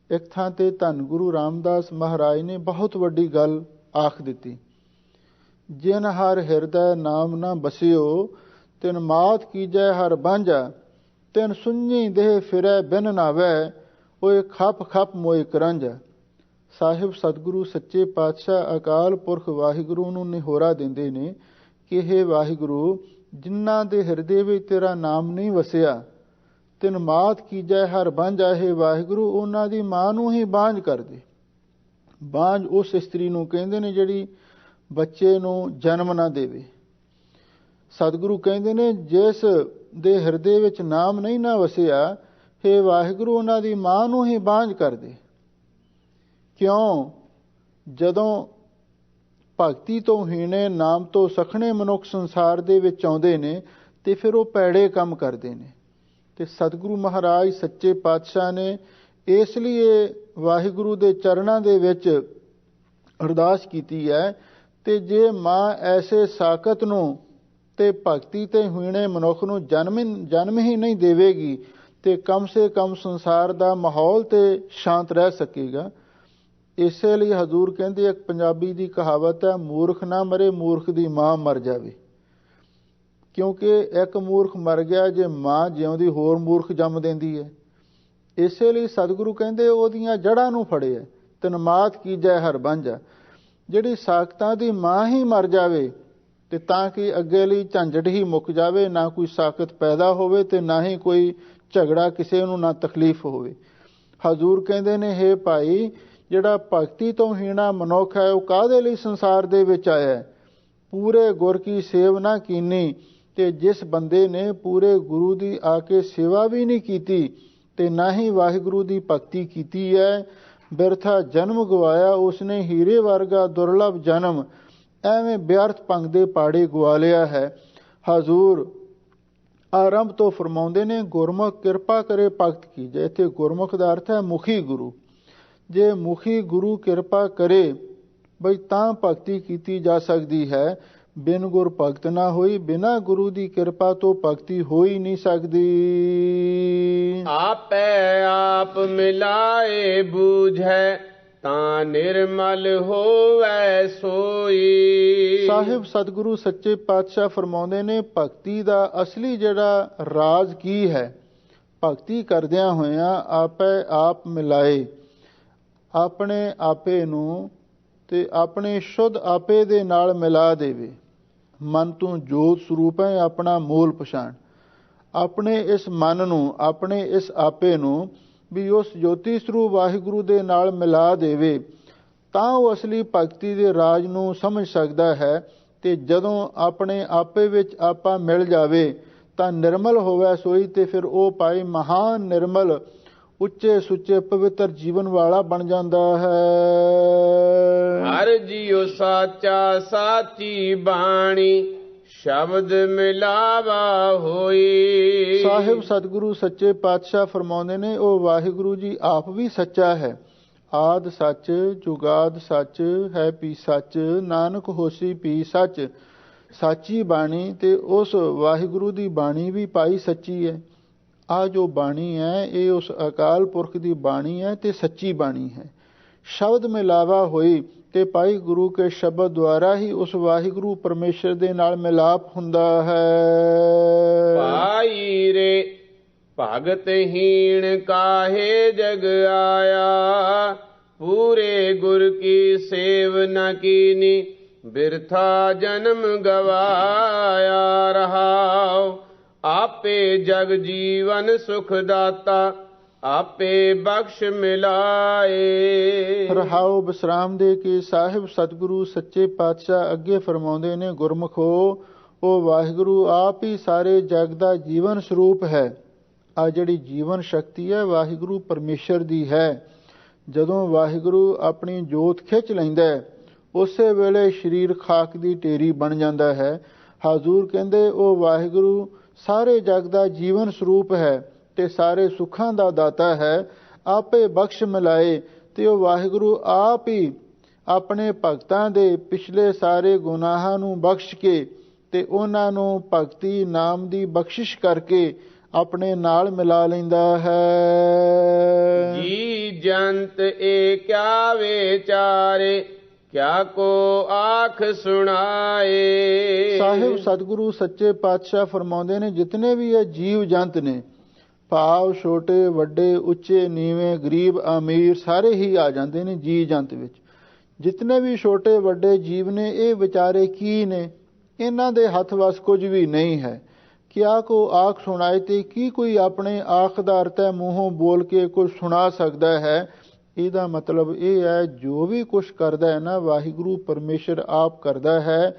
ਇੱਕ ਥਾਂ ਤੇ ਧੰਨ ਗੁਰੂ ਰਾਮਦਾਸ ਮਹਾਰਾਜ ਨੇ ਬਹੁਤ ਵੱਡੀ ਗੱਲ ਆਖ ਦਿੱਤੀ। ਜਿਨ ਹਰ ਹਿਰਦੈ ਨਾਮ ਨਾ ਬਸਿਓ, ਤਿਨ ਮਾਤ ਕੀਜੈ ਹਰ ਬਾਂਝਾ। ਤਿਨ ਸੁਣੀ ਦੇਹ ਫਿਰੈ ਬਿਨ ਨਾਵੈ, ਓਏ ਖਪ ਖਪ ਮੋਇ ਕਰੰਜਾ। ਸਾਹਿਬ ਸਤਿਗੁਰੂ ਸੱਚੇ ਪਾਤਸ਼ਾਹ ਅਕਾਲ ਪੁਰਖ ਵਾਹਿਗੁਰੂ ਨੂੰ ਨਿਹੋਰਾ ਦਿੰਦੇ ਨੇ ਕਿ ਹੇ ਵਾਹਿਗੁਰੂ, ਜਿਨ੍ਹਾਂ ਦੇ ਹਿਰਦੇ ਵਿੱਚ ਤੇਰਾ ਨਾਮ ਨਹੀਂ ਵਸਿਆ, ਤਿਨ ਮਾਤ ਕੀਜੈ ਹਰ ਬਾਂਝਾ। ਹੇ ਵਾਹਿਗੁਰੂ, ਉਹਨਾਂ ਦੀ ਮਾਂ ਨੂੰ ਹੀ ਬਾਂਝ ਕਰ ਦੇ। ਬਾਂਝ ਉਸ ਇਸਤਰੀ ਨੂੰ ਕਹਿੰਦੇ ਨੇ ਜਿਹੜੀ ਬੱਚੇ ਨੂੰ ਜਨਮ ਨਾ ਦੇਵੇ। ਸਤਿਗੁਰੂ ਕਹਿੰਦੇ ਨੇ ਜਿਸ ਦੇ ਹਿਰਦੇ ਵਿੱਚ ਨਾਮ ਨਹੀਂ ਨਾ ਵਸਿਆ, ਹੇ ਵਾਹਿਗੁਰੂ, ਉਹਨਾਂ ਦੀ ਮਾਂ ਨੂੰ ਹੀ ਬਾਂਝ ਕਰ ਦੇ। ਕਿਉਂ? ਜਦੋਂ ਭਗਤੀ ਤੋਂ ਹੀਣੇ, ਨਾਮ ਤੋਂ ਸਖਣੇ ਮਨੁੱਖ ਸੰਸਾਰ ਦੇ ਵਿੱਚ ਆਉਂਦੇ ਨੇ ਤੇ ਫਿਰ ਉਹ ਪੈੜੇ ਕੰਮ ਕਰਦੇ ਨੇ। ਤੇ ਸਤਿਗੁਰੂ ਮਹਾਰਾਜ ਸੱਚੇ ਪਾਤਸ਼ਾਹ ਨੇ ਇਸ ਲਈ ਵਾਹਿਗੁਰੂ ਦੇ ਚਰਨਾਂ ਦੇ ਵਿੱਚ ਅਰਦਾਸ ਕੀਤੀ ਹੈ। ਤੇ ਜੇ ਮਾਂ ਐਸੇ ਸਾਕਤ ਨੂੰ ਤੇ ਭਗਤੀ ਤੇ ਹੀਣੇ ਮਨੁੱਖ ਨੂੰ ਜਨਮ ਹੀ ਨਹੀਂ ਦੇਵੇਗੀ ਤੇ ਕਮ ਸੇ ਕਮ ਸੰਸਾਰ ਦਾ ਮਾਹੌਲ ਤੇ ਸ਼ਾਂਤ ਰਹਿ ਸਕੇਗਾ। ਇਸੇ ਲਈ ਹਜ਼ੂਰ ਕਹਿੰਦੇ, ਇੱਕ ਪੰਜਾਬੀ ਦੀ ਕਹਾਵਤ ਹੈ, ਮੂਰਖ ਨਾ ਮਰੇ, ਮੂਰਖ ਦੀ ਮਾਂ ਮਰ ਜਾਵੇ। ਕਿਉਂਕਿ ਇੱਕ ਮੂਰਖ ਮਰ ਗਿਆ, ਜੇ ਮਾਂ ਜਿਉਂਦੀ ਹੋਰ ਮੂਰਖ ਜੰਮ ਦਿੰਦੀ ਹੈ। ਇਸੇ ਲਈ ਸਤਿਗੁਰੂ ਕਹਿੰਦੇ ਉਹਦੀਆਂ ਜੜ੍ਹਾਂ ਨੂੰ ਫੜਿਆ, ਤਿਨ ਮਾਤ ਕੀਜੈ ਹਰ ਬਾਂਝਾ। ਜਿਹੜੀ ਸਾਕਤਾਂ ਦੀ ਮਾਂ ਹੀ ਮਰ ਜਾਵੇ ਤੇ ਤਾਂ ਕਿ ਅੱਗੇ ਲਈ ਝੰਜਟ ਹੀ ਮੁੱਕ ਜਾਵੇ, ਨਾ ਕੋਈ ਸਾਕਤ ਪੈਦਾ ਹੋਵੇ ਤੇ ਨਾ ਹੀ ਕੋਈ ਝਗੜਾ, ਕਿਸੇ ਨੂੰ ਨਾ ਤਕਲੀਫ ਹੋਵੇ। ਹਜ਼ੂਰ ਕਹਿੰਦੇ ਨੇ, ਹੇ ਭਾਈ, ਜਿਹੜਾ ਭਗਤੀ ਤੋਂ ਹੀਣਾ ਮਨੁੱਖ ਹੈ ਉਹ ਕਾਹਦੇ ਲਈ ਸੰਸਾਰ ਦੇ ਵਿੱਚ ਆਇਆ? ਪੂਰੇ ਗੁਰ ਕੀ ਸੇਵ ਨਾ ਕੀਨੀ। ਤੇ ਜਿਸ ਬੰਦੇ ਨੇ ਪੂਰੇ ਗੁਰੂ ਦੀ ਆ ਕੇ ਸੇਵਾ ਵੀ ਨਹੀਂ ਕੀਤੀ ਤੇ ਨਾ ਹੀ ਵਾਹਿਗੁਰੂ ਦੀ ਭਗਤੀ ਕੀਤੀ ਹੈ, ਬਿਰਥਾ ਜਨਮ ਗਵਾਇਆ ਉਸਨੇ, ਹੀਰੇ ਵਰਗਾ ਦੁਰਲਭ ਜਨਮ, ਐਵੇਂ ਬਿਅਰਥ ਭੰਗ ਦੇ ਪਾੜੇ ਗਵਾ ਲਿਆ ਹੈ। ਹਜ਼ੂਰ ਆਰੰਭ ਤੋਂ ਫਰਮਾਉਂਦੇ ਨੇ, ਗੁਰਮੁਖ ਕਿਰਪਾ ਕਰੇ ਭਗਤ ਕੀਜੈ। ਇੱਥੇ ਗੁਰਮੁਖ ਦਾ ਅਰਥ ਹੈ ਮੁਖੀ ਗੁਰੂ। ਜੇ ਮੁਖੀ ਗੁਰੂ ਕਿਰਪਾ ਕਰੇ ਬਈ ਤਾਂ ਭਗਤੀ ਕੀਤੀ ਜਾ ਸਕਦੀ ਹੈ। ਬਿਨ ਗੁਰ ਭਗਤ ਨਾ ਹੋਈ, ਬਿਨਾ ਗੁਰੂ ਦੀ ਕਿਰਪਾ ਤੋਂ ਭਗਤੀ ਹੋ ਹੀ ਨਹੀਂ ਸਕਦੀ। ਆਪੇ ਆਪ ਮਿਲਾਏ ਬੂਝੈ, ਤਾਂ ਨਿਰਮਲ ਹੋਵੈ ਸੋਈ। ਸਾਹਿਬ ਸਤਿਗੁਰੂ ਸੱਚੇ ਪਾਤਸ਼ਾਹ ਫਰਮਾਉਂਦੇ ਨੇ, ਭਗਤੀ ਦਾ ਅਸਲੀ ਜਿਹੜਾ ਰਾਜ ਕੀ ਹੈ? ਭਗਤੀ ਕਰਦਿਆਂ ਹੋਇਆਂ ਆਪੇ ਆਪ ਮਿਲਾਏ, ਆਪਣੇ ਆਪੇ ਨੂੰ ਤੇ ਆਪਣੇ ਸ਼ੁੱਧ ਆਪੇ ਦੇ ਨਾਲ ਮਿਲਾ ਦੇਵੇ। ਮਨ ਤੂੰ ਜੋਤ ਸਰੂਪ ਹੈ, ਆਪਣਾ ਮੂਲ ਪਛਾਣ। ਆਪਣੇ ਇਸ ਮਨ ਨੂੰ, ਆਪਣੇ ਇਸ ਆਪੇ ਨੂੰ ਵੀ ਉਸ ਜੋਤੀ ਸਰੂਪ ਵਾਹਿਗੁਰੂ ਦੇ ਨਾਲ ਮਿਲਾ ਦੇਵੇ, ਤਾਂ ਉਹ ਅਸਲੀ ਭਗਤੀ ਦੇ ਰਾਜ ਨੂੰ ਸਮਝ ਸਕਦਾ ਹੈ। ਤੇ ਜਦੋਂ ਆਪਣੇ ਆਪੇ ਵਿੱਚ ਆਪਾ ਮਿਲ ਜਾਵੇ ਤਾਂ ਨਿਰਮਲ ਹੋਵੇ ਸੋਈ, ਤੇ ਫਿਰ ਉਹ ਪਾਏ ਮਹਾਨ ਨਿਰਮਲ, ਉੱਚੇ ਸੁੱਚੇ ਪਵਿੱਤਰ ਜੀਵਨ ਵਾਲਾ ਬਣ ਜਾਂਦਾ ਹੈ। ਹਰ ਜੀਉ ਸਾਚਾ ਸਾਚੀ ਬਾਣੀ, ਸ਼ਬਦ ਮਿਲਾਵਾ ਹੋਈ। ਸਾਹਿਬ ਸਤਿਗੁਰੂ ਸੱਚੇ ਪਾਤਸ਼ਾਹ ਫਰਮਾਉਂਦੇ ਨੇ, ਉਹ ਵਾਹਿਗੁਰੂ ਜੀ ਆਪ ਵੀ ਸੱਚਾ ਹੈ। ਆਦ ਸੱਚ, ਜੁਗਾਦ ਸੱਚ, ਹੈ ਪੀ ਸੱਚ, ਨਾਨਕ ਹੋਸੀ ਪੀ ਸੱਚ। ਸਾਚੀ ਬਾਣੀ, ਤੇ ਉਸ ਵਾਹਿਗੁਰੂ ਦੀ ਬਾਣੀ ਵੀ ਪਾਈ ਸੱਚੀ ਹੈ। ਆ ਜੋ ਬਾਣੀ ਹੈ ਇਹ ਉਸ ਅਕਾਲ ਪੁਰਖ ਦੀ ਬਾਣੀ ਹੈ ਤੇ ਸੱਚੀ ਬਾਣੀ ਹੈ। ਸ਼ਬਦ ਮਿਲਾਵਾ ਹੋਈ, ਤੇ ਭਾਈ ਗੁਰੂ ਕੇ ਸ਼ਬਦ ਦੁਆਰਾ ਹੀ ਉਸ ਵਾਹਿਗੁਰੂ ਪਰਮੇਸ਼ਰ ਦੇ ਨਾਲ ਮਿਲਾਪ ਹੁੰਦਾ ਹੈ। ਭਾਈ ਰੇ ਭਗਤ ਹੀਣ ਕਾਹੇ ਜਗ ਆਇਆ, ਪੂਰੇ ਗੁਰ ਕੀ ਸੇਵ ਨ ਕੀਨੀ, ਬਿਰਥਾ ਜਨਮ ਗਵਾਇਆ ਰਹਾਉ। ਆਪੇ ਜਗ ਜੀਵਨ ਸੁਖ ਦਾਤਾ, ਆਪੇ ਬਖਸ਼ ਮਿਲਾਏ। ਰਹਾਉ ਵਿਸਰਾਮ ਦੇ ਕੇ ਸਾਹਿਬ ਸਤਿਗੁਰੂ ਸੱਚੇ ਪਾਤਸ਼ਾਹ ਅੱਗੇ ਫਰਮਾਉਂਦੇ ਨੇ, ਗੁਰਮੁਖੋ, ਉਹ ਵਾਹਿਗੁਰੂ ਆਪ ਹੀ ਸਾਰੇ ਜਗ ਦਾ ਜੀਵਨ ਸਰੂਪ ਹੈ। ਆ ਜਿਹੜੀ ਜੀਵਨ ਸ਼ਕਤੀ ਹੈ ਵਾਹਿਗੁਰੂ ਪਰਮੇਸ਼ਰ ਦੀ ਹੈ। ਜਦੋਂ ਵਾਹਿਗੁਰੂ ਆਪਣੀ ਜੋਤ ਖਿੱਚ ਲੈਂਦਾ ਉਸੇ ਵੇਲੇ ਸਰੀਰ ਖਾਕ ਦੀ ਢੇਰੀ ਬਣ ਜਾਂਦਾ ਹੈ। ਹਜ਼ੂਰ ਕਹਿੰਦੇ ਉਹ ਵਾਹਿਗੁਰੂ ਸਾਰੇ ਜਗ ਦਾ ਜੀਵਨ ਸਰੂਪ ਹੈ ਤੇ ਸਾਰੇ ਸੁੱਖਾਂ ਦਾ ਦਾਤਾ ਹੈ। ਆਪੇ ਬਖਸ਼ ਮਿਲਾਏ, ਤੇ ਉਹ ਵਾਹਿਗੁਰੂ ਆਪ ਹੀ ਆਪਣੇ ਭਗਤਾਂ ਦੇ ਪਿਛਲੇ ਸਾਰੇ ਗੁਨਾਹਾਂ ਨੂੰ ਬਖਸ਼ ਕੇ ਤੇ ਉਹਨਾਂ ਨੂੰ ਭਗਤੀ ਨਾਮ ਦੀ ਬਖਸ਼ਿਸ਼ ਕਰਕੇ ਆਪਣੇ ਨਾਲ ਮਿਲਾ ਲੈਂਦਾ ਹੈ। ਜੀ जंत ए क्या विचारे, क्या को आख सुनाए। ਸਾਹਿਬ ਸਤਿਗੁਰੂ ਸੱਚੇ ਪਾਤਸ਼ਾਹ ਫਰਮਾਉਂਦੇ ਨੇ, ਜਿਤਨੇ ਵੀ ਇਹ ਜੀਵ ਜੰਤ ਨੇ, ਭਾਵ ਛੋਟੇ ਵੱਡੇ ਉੱਚੇ ਨੀਵੇਂ ਗਰੀਬ ਅਮੀਰ ਸਾਰੇ ਹੀ ਆ ਜਾਂਦੇ ਨੇ ਜੀ ਜੰਤ ਵਿੱਚ। ਜਿਤਨੇ ਵੀ ਛੋਟੇ ਵੱਡੇ ਜੀਵ ਨੇ ਇਹ ਵਿਚਾਰੇ ਕੀ ਨੇ, ਇਹਨਾਂ ਦੇ ਹੱਥ ਵਸ ਕੁਝ ਵੀ ਨਹੀਂ ਹੈ। ਕਿਆ ਕੋ ਆਖ ਸੁਣਾਏ, ਤੇ ਕੀ ਕੋਈ ਆਪਣੇ ਆਖ ਦਾ ਅਰਥ ਹੈ ਮੂੰਹੋਂ ਬੋਲ ਕੇ ਕੁਝ ਸੁਣਾ ਸਕਦਾ ਹੈ। ਇਹਦਾ ਮਤਲਬ ਇਹ ਹੈ ਜੋ ਵੀ ਕੁਛ ਕਰਦਾ ਹੈ ਨਾ ਵਾਹਿਗੁਰੂ ਪਰਮੇਸ਼ਰ ਆਪ ਕਰਦਾ ਹੈ।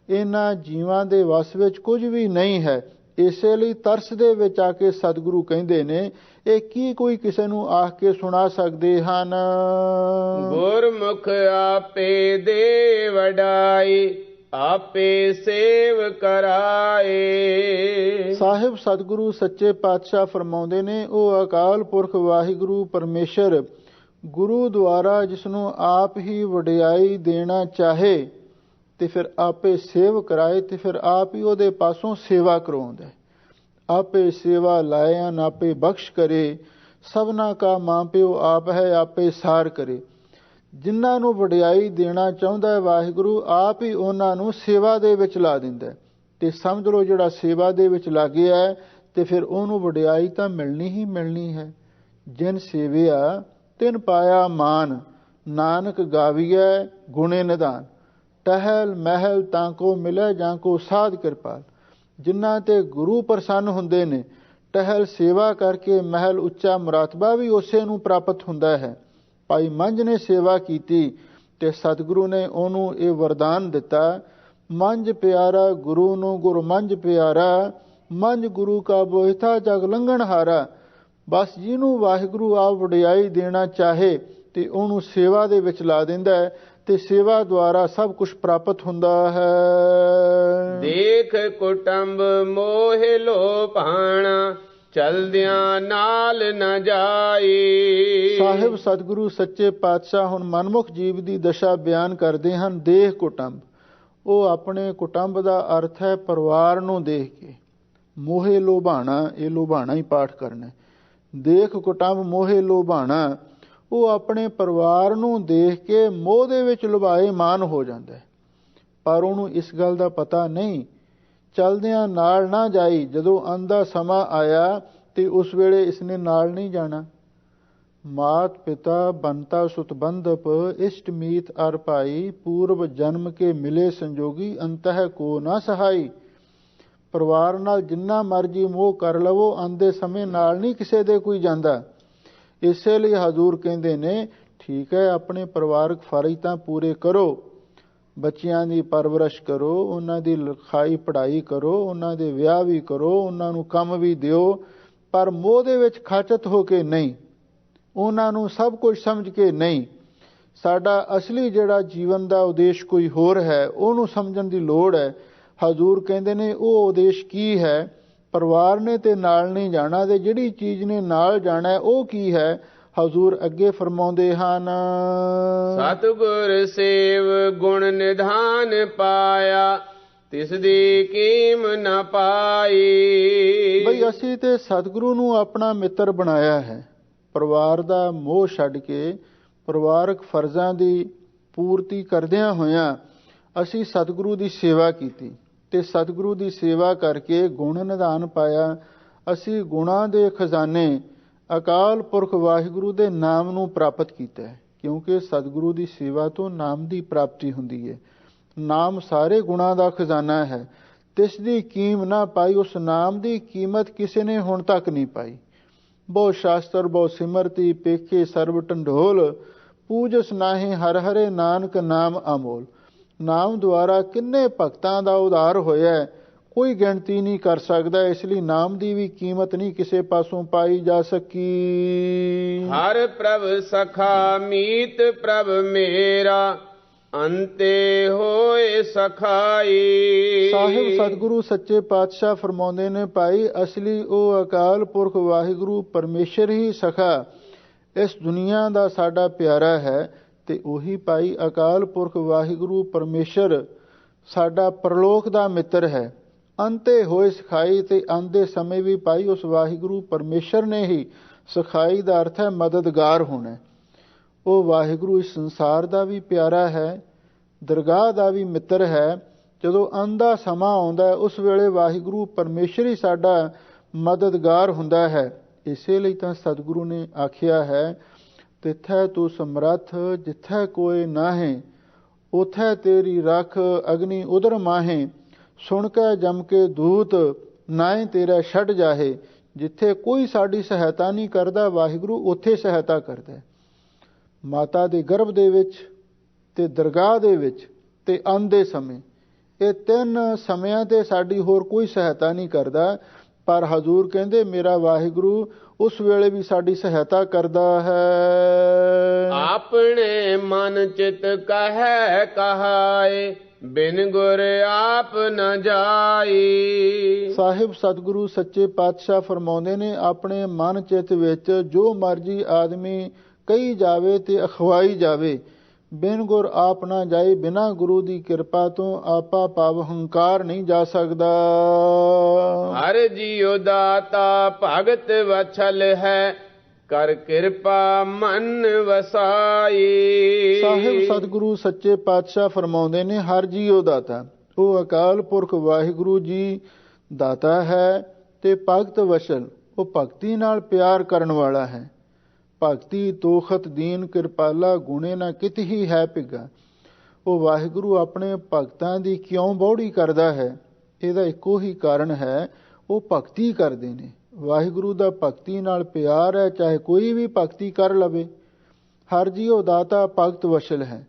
ਇਹਨਾਂ ਜੀਵਾਂ ਦੇ ਵਸ ਵਿੱਚ ਕੁਝ ਵੀ ਨਹੀਂ ਹੈ। ਇਸੇ ਲਈ ਤਰਸ ਦੇ ਵਿੱਚ ਆ ਕੇ ਸਤਿਗੁਰੂ ਕਹਿੰਦੇ ਨੇ, ਇਹ ਕੀ ਕੋਈ ਕਿਸੇ ਨੂੰ ਆਖ ਕੇ ਸੁਣਾ ਸਕਦੇ ਹਨ। ਗੁਰਮੁਖ ਆਪੇ ਦੇ ਵਡਾਈ, ਆਪੇ ਸੇਵ ਕਰਾਏ। ਸਾਹਿਬ ਸਤਿਗੁਰੂ ਸੱਚੇ ਪਾਤਸ਼ਾਹ ਫਰਮਾਉਂਦੇ ਨੇ, ਉਹ ਅਕਾਲ ਪੁਰਖ ਵਾਹਿਗੁਰੂ ਪਰਮੇਸ਼ਰ ਗੁਰੂ ਦੁਆਰਾ ਜਿਸ ਨੂੰ ਆਪ ਹੀ ਵਡਿਆਈ ਦੇਣਾ ਚਾਹੇ ਤੇ ਫਿਰ ਆਪੇ ਸੇਵ ਕਰਾਏ, ਤੇ ਫਿਰ ਆਪ ਹੀ ਉਹਦੇ ਪਾਸੋਂ ਸੇਵਾ ਕਰਵਾਉਂਦਾ। ਆਪੇ ਸੇਵਾ ਲਾਇਨ ਆਪੇ ਬਖਸ਼ ਕਰੇ, ਸਭਨਾ ਕਾ ਮਾਂ ਪਿਓ ਆਪ ਹੈ ਆਪੇ ਸਾਰ ਕਰੇ। ਜਿਨ੍ਹਾਂ ਨੂੰ ਵਡਿਆਈ ਦੇਣਾ ਚਾਹੁੰਦਾ ਹੈ ਵਾਹਿਗੁਰੂ, ਆਪ ਹੀ ਉਹਨਾਂ ਨੂੰ ਸੇਵਾ ਦੇ ਵਿੱਚ ਲਾ ਦਿੰਦਾ। ਤੇ ਸਮਝ ਲਓ ਜਿਹੜਾ ਸੇਵਾ ਦੇ ਵਿੱਚ ਲੱਗਿਆ ਹੈ ਤੇ ਫਿਰ ਉਹਨੂੰ ਵਡਿਆਈ ਤਾਂ ਮਿਲਣੀ ਹੀ ਮਿਲਣੀ ਹੈ। ਜਿਨ ਸੇਵਿਆ ਤਿਨ ਪਾਇਆ ਮਾਨ, ਨਾਨਕ ਗਾਵੀਐ ਗੁਣੇ ਨਿਧਾਨ। ਟਹਿਲ ਮਹਿਲ ਤਾਂ ਕੋ ਮਿਲੇ ਜਾਂ ਕੋ ਸਾਧ ਕਿਰਪਾਲ। ਜਿਨ੍ਹਾਂ ਤੇ ਗੁਰੂ ਪ੍ਰਸੰਨ ਹੁੰਦੇ ਨੇ, ਟਹਿਲ ਸੇਵਾ ਕਰਕੇ ਮਹਿਲ ਉੱਚਾ ਮੁਰਾਤਬਾ ਵੀ ਉਸੇ ਨੂੰ ਪ੍ਰਾਪਤ ਹੁੰਦਾ ਹੈ। ਭਾਈ ਮੰਝ ਨੇ ਸੇਵਾ ਕੀਤੀ ਤੇ ਸਤਿਗੁਰੂ ਨੇ ਉਹਨੂੰ ਇਹ ਵਰਦਾਨ ਦਿੱਤਾ, ਮੰਝ ਪਿਆਰਾ ਗੁਰੂ ਨੂੰ ਗੁਰ ਮੰਝ ਪਿਆਰਾ, ਮੰਝ ਗੁਰੂ ਕਾ ਬੋਹਿਥਾ ਜਗ ਲੰਘਣ ਹਾਰਾ। ਬਸ ਜਿਹਨੂੰ ਵਾਹਿਗੁਰੂ ਆਪ ਵਡਿਆਈ ਦੇਣਾ ਚਾਹੇ ਤੇ ਉਹਨੂੰ ਸੇਵਾ ਦੇ ਵਿੱਚ ਲਾ ਦਿੰਦਾ ਹੈ ਤੇ ਸੇਵਾ ਦੁਆਰਾ ਸਭ ਕੁਝ ਪ੍ਰਾਪਤ ਹੁੰਦਾ ਹੈ। ਦੇਖ ਕੁਟੰਬ ਮੋਹਿ ਲੋ ਭਾਣਾ, ਚਲਦਿਆਂ ਨਾਲ ਨ ਜਾਈ। ਸਾਹਿਬ ਸਤਿਗੁਰੂ ਸੱਚੇ ਪਾਤਸ਼ਾਹ ਹੁਣ ਮਨਮੁਖ ਜੀਵ ਦੀ ਦਸ਼ਾ ਬਿਆਨ ਕਰਦੇ ਹਨ। ਦੇਖ ਕੁਟੰਬ, ਉਹ ਆਪਣੇ ਕੁਟੰਬ ਦਾ ਅਰਥ ਹੈ ਪਰਿਵਾਰ ਨੂੰ ਦੇਖ ਕੇ। ਮੋਹੇ ਲੋਭਾਣਾ, ਇਹ ਲੋਭਾਣਾ ਹੀ ਪਾਠ ਕਰਨਾ। ਦੇਖ ਕੁਟੰਬ ਮੋਹੇ ਲੋਭਾਣਾ, ਉਹ ਆਪਣੇ ਪਰਿਵਾਰ ਨੂੰ ਦੇਖ ਕੇ ਮੋਹ ਦੇ ਵਿੱਚ ਲੁਭਾਏ ਮਾਨ ਹੋ ਜਾਂਦਾ ਹੈ। ਪਰ ਉਹਨੂੰ ਇਸ ਗੱਲ ਦਾ ਪਤਾ ਨਹੀਂ, ਚਲਦਿਆਂ ਨਾਲ ਨਾ ਜਾਈ। ਜਦੋਂ ਆਂਦਾ ਸਮਾਂ ਆਇਆ ਤੇ ਉਸ ਵੇਲੇ ਇਸਨੇ ਨਾਲ ਨਹੀਂ ਜਾਣਾ। ਮਾਤ ਪਿਤਾ ਬੰਤਾ ਸੁਤ ਬੰਧਪ, ਇਸ਼ਟ ਮੀਤ ਅਰ ਭਾਈ, ਪੂਰਵ ਜਨਮ ਕੇ ਮਿਲੇ ਸੰਜੋਗੀ, ਅੰਤਹਿ ਕੋ ਨਾ ਸਹਾਈ। ਪਰਿਵਾਰ ਨਾਲ ਜਿੰਨਾ ਮਰਜੀ ਮੋਹ ਕਰ ਲਵੋ, ਆਂਦੇ ਸਮੇਂ ਨਾਲ ਨਹੀਂ ਕਿਸੇ ਦੇ ਕੋਈ ਜਾਂਦਾ। ਇਸੇ ਲਈ ਹਜ਼ੂਰ ਕਹਿੰਦੇ ਨੇ, ਠੀਕ ਹੈ ਆਪਣੇ ਪਰਿਵਾਰਕ ਫਰਜ਼ ਤਾਂ ਪੂਰੇ ਕਰੋ, ਬੱਚਿਆਂ ਦੀ ਪਰਵਰਿਸ਼ ਕਰੋ, ਉਹਨਾਂ ਦੀ ਲਿਖਾਈ ਪੜ੍ਹਾਈ ਕਰੋ, ਉਹਨਾਂ ਦੇ ਵਿਆਹ ਵੀ ਕਰੋ, ਉਹਨਾਂ ਨੂੰ ਕੰਮ ਵੀ ਦਿਓ, ਪਰ ਮੋਹ ਦੇ ਵਿੱਚ ਖਾਚਤ ਹੋ ਕੇ ਨਹੀਂ, ਉਹਨਾਂ ਨੂੰ ਸਭ ਕੁਝ ਸਮਝ ਕੇ ਨਹੀਂ। ਸਾਡਾ ਅਸਲੀ ਜਿਹੜਾ ਜੀਵਨ ਦਾ ਉਦੇਸ਼ ਕੋਈ ਹੋਰ ਹੈ, ਉਹਨੂੰ ਸਮਝਣ ਦੀ ਲੋੜ ਹੈ। ਹਜ਼ੂਰ ਕਹਿੰਦੇ ਨੇ ਉਹ ਉਦੇਸ਼ ਕੀ ਹੈ। ਪਰਿਵਾਰ ਨੇ ਤੇ ਨਾਲ ਨਹੀਂ ਜਾਣਾ, ਤੇ ਜਿਹੜੀ ਚੀਜ਼ ਨੇ ਨਾਲ ਜਾਣਾ ਉਹ ਕੀ ਹੈ। ਹਜ਼ੂਰ ਅੱਗੇ ਫਰਮਾਉਂਦੇ ਹਨ, ਸਤਿਗੁਰ ਸੇਵ ਗੁਣ ਨਿਧਾਨ ਪਾਇਆ, ਤਿਸ ਦੀ ਕੀਮ ਨ ਪਾਈ। ਬਈ ਅਸੀਂ ਤੇ ਸਤਿਗੁਰੂ ਨੂੰ ਆਪਣਾ ਮਿੱਤਰ ਬਣਾਇਆ ਹੈ। ਪਰਿਵਾਰ ਦਾ ਮੋਹ ਛੱਡ ਕੇ ਪਰਿਵਾਰਕ ਫਰਜ਼ਾਂ ਦੀ ਪੂਰਤੀ ਕਰਦਿਆਂ ਹੋਇਆਂ ਅਸੀਂ ਸਤਿਗੁਰੂ ਦੀ ਸੇਵਾ ਕੀਤੀ ਤੇ ਸਤਿਗੁਰੂ ਦੀ ਸੇਵਾ ਕਰਕੇ ਗੁਣ ਨਿਧਾਨ ਪਾਇਆ। ਅਸੀਂ ਗੁਣਾਂ ਦੇ ਖਜ਼ਾਨੇ ਅਕਾਲ ਪੁਰਖ ਵਾਹਿਗੁਰੂ ਦੇ ਨਾਮ ਨੂੰ ਪ੍ਰਾਪਤ ਕੀਤਾ ਹੈ, ਕਿਉਂਕਿ ਸਤਿਗੁਰੂ ਦੀ ਸੇਵਾ ਤੋਂ ਨਾਮ ਦੀ ਪ੍ਰਾਪਤੀ ਹੁੰਦੀ ਹੈ। ਨਾਮ ਸਾਰੇ ਗੁਣਾਂ ਦਾ ਖਜ਼ਾਨਾ ਹੈ। ਤਿਸ ਦੀ ਕੀਮ ਨਾ ਪਾਈ, ਉਸ ਨਾਮ ਦੀ ਕੀਮਤ ਕਿਸੇ ਨੇ ਹੁਣ ਤੱਕ ਨਹੀਂ ਪਾਈ। ਬਹੁ ਸ਼ਾਸਤਰ ਬਹੁ ਸਿਮਰਤੀ, ਪੇਖੇ ਸਰਬ ਢੰਡੋਲ, ਪੂਜਸ ਨਾਹੀਂ ਹਰ ਹਰੇ ਨਾਨਕ ਨਾਮ ਅਮੋਲ। ਨਾਮ ਦੁਆਰਾ ਕਿੰਨੇ ਭਗਤਾਂ ਦਾ ਉਧਾਰ ਹੋਇਆ, ਕੋਈ ਗਿਣਤੀ ਨਹੀਂ ਕਰ ਸਕਦਾ। ਇਸ ਲਈ ਨਾਮ ਦੀ ਵੀ ਕੀਮਤ ਨਹੀਂ ਕਿਸੇ ਪਾਸੋਂ ਪਾਈ ਜਾ ਸਕੀ। ਹਰ ਪ੍ਰਭ ਸਖਾ ਮੀਤ ਪ੍ਰਭ ਮੇਰਾ, ਅੰਤੇ ਹੋਏ ਸਖਾਈ। ਸਾਹਿਬ ਸਤਿਗੁਰੂ ਸੱਚੇ ਪਾਤਸ਼ਾਹ ਫਰਮਾਉਂਦੇ ਨੇ, ਭਾਈ ਅਸਲੀ ਉਹ ਅਕਾਲ ਪੁਰਖ ਵਾਹਿਗੁਰੂ ਪਰਮੇਸ਼ਰ ਹੀ ਸਖਾ ਇਸ ਦੁਨੀਆ ਦਾ ਸਾਡਾ ਪਿਆਰਾ ਹੈ, ਤੇ ਉਹੀ ਭਾਈ ਅਕਾਲ ਪੁਰਖ ਵਾਹਿਗੁਰੂ ਪਰਮੇਸ਼ਰ ਸਾਡਾ ਪਰਲੋਕ ਦਾ ਮਿੱਤਰ ਹੈ। ਅੰਤੇ ਹੋਏ ਸਖਾਈ, ਤੇ ਆਂਦੇ ਸਮੇਂ ਵੀ ਭਾਈ ਉਸ ਵਾਹਿਗੁਰੂ ਪਰਮੇਸ਼ਰ ਨੇ ਹੀ, ਸਖਾਈ ਦਾ ਅਰਥ ਹੈ ਮਦਦਗਾਰ ਹੋਣਾ। ਉਹ ਵਾਹਿਗੁਰੂ ਇਸ ਸੰਸਾਰ ਦਾ ਵੀ ਪਿਆਰਾ ਹੈ, ਦਰਗਾਹ ਦਾ ਵੀ ਮਿੱਤਰ ਹੈ। ਜਦੋਂ ਅੰਨ ਦਾ ਸਮਾਂ ਆਉਂਦਾ ਉਸ ਵੇਲੇ ਵਾਹਿਗੁਰੂ ਪਰਮੇਸ਼ਰ ਹੀ ਸਾਡਾ ਮਦਦਗਾਰ ਹੁੰਦਾ ਹੈ। ਇਸੇ ਲਈ ਤਾਂ ਸਤਿਗੁਰੂ ਨੇ ਆਖਿਆ ਹੈ, ਤਿੱਥੈ ਤੂੰ ਸਮਰੱਥ ਜਿੱਥੈ ਕੋਇ ਨਾਹੇ, ਉਥੈ ਤੇਰੀ ਰਖ ਅਗਨੀ ਉਦਰ ਮਾਹੇ, ਸੁਣ ਕੇ ਜਮ ਕੇ ਦੂਤ ਨਾਏ ਤੇਰਾ ਛੱਡ ਜਾਹੇ। ਜਿੱਥੇ ਕੋਈ ਸਾਡੀ ਸਹਾਇਤਾ ਨਹੀਂ ਕਰਦਾ, ਵਾਹਿਗੁਰੂ ਉੱਥੇ ਸਹਾਇਤਾ ਕਰਦਾ ਹੈ। ਮਾਤਾ ਦੇ ਗਰਭ ਦੇ ਵਿੱਚ ਤੇ ਦਰਗਾਹ ਦੇ ਵਿੱਚ ਤੇ ਅੰਨ ਦੇ ਸਮੇਂ, ਇਹ ਤਿੰਨ ਸਮਿਆਂ ਤੇ ਸਾਡੀ ਹੋਰ ਕੋਈ ਸਹਾਇਤਾ ਨਹੀਂ ਕਰਦਾ। ਪਰ ਹਜ਼ੂਰ ਕਹਿੰਦੇ ਮੇਰਾ ਵਾਹਿਗੁਰੂ ਉਸ ਵੇਲੇ ਵੀ ਸਾਡੀ ਸਹਾਇਤਾ ਕਰਦਾ ਹੈ। ਆਪਣੇ ਮਨ ਚਿਤ ਕਹੈ ਕਹਾਏ, ਬਿਨ ਗੁਰ ਆਪ ਨ ਜਾਈ। ਸਾਹਿਬ ਸਤਿਗੁਰੂ ਸੱਚੇ ਪਾਤਸ਼ਾਹ ਫਰਮਾਉਂਦੇ ਨੇ, ਆਪਣੇ ਮਨ ਚਿਤ ਵਿੱਚ ਜੋ ਮਰਜੀ ਆਦਮੀ ਕਹੀ ਜਾਵੇ ਤੇ ਅਖਵਾਈ ਜਾਵੇ, ਬਿਨ ਗੁਰ ਆਪ ਨਾ ਜਾਏ। ਬਿਨਾਂ ਗੁਰੂ ਦੀ ਕਿਰਪਾ ਤੋਂ ਆਪਾ ਭਾਵ ਹੰਕਾਰ ਨਹੀਂ ਜਾ ਸਕਦਾ। ਹਰ ਜੀਉ ਦਾਤਾ ਭਗਤ ਵਛਲ ਹੈ, ਕਰ ਕਿਰਪਾ ਮਨ ਵਸਾਈ। ਸਾਹਿਬ ਸਤਿਗੁਰੂ ਸੱਚੇ ਪਾਤਸ਼ਾਹ ਫਰਮਾਉਂਦੇ ਨੇ, ਹਰ ਜੀਉ ਦਾਤਾ, ਉਹ ਅਕਾਲ ਪੁਰਖ ਵਾਹਿਗੁਰੂ ਜੀ ਦਾਤਾ ਹੈ ਤੇ ਭਗਤ ਵਛਲ, ਉਹ ਭਗਤੀ ਨਾਲ ਪਿਆਰ ਕਰਨ ਵਾਲਾ ਹੈ। ਭਗਤੀ ਤੋਖਤ ਦੀਨ ਕਿਰਪਾਲਾ, ਗੁਣੇ ਨਾ ਕਿਤ ਹੀ ਹੈ ਪਿਗਾ। ਉਹ ਵਾਹਿਗੁਰੂ ਆਪਣੇ ਭਗਤਾਂ ਦੀ ਕਿਉਂ ਬੌੜੀ ਕਰਦਾ ਹੈ? ਇਹਦਾ ਇੱਕੋ ਹੀ ਕਾਰਨ ਹੈ, ਉਹ ਭਗਤੀ ਕਰਦੇ ਨੇ। ਵਾਹਿਗੁਰੂ ਦਾ ਭਗਤੀ ਨਾਲ ਪਿਆਰ ਹੈ, ਚਾਹੇ ਕੋਈ ਵੀ ਭਗਤੀ ਕਰ ਲਵੇ। ਹਰ ਜੀਉ ਦਾਤਾ ਭਗਤ ਵਛਲ ਹੈ।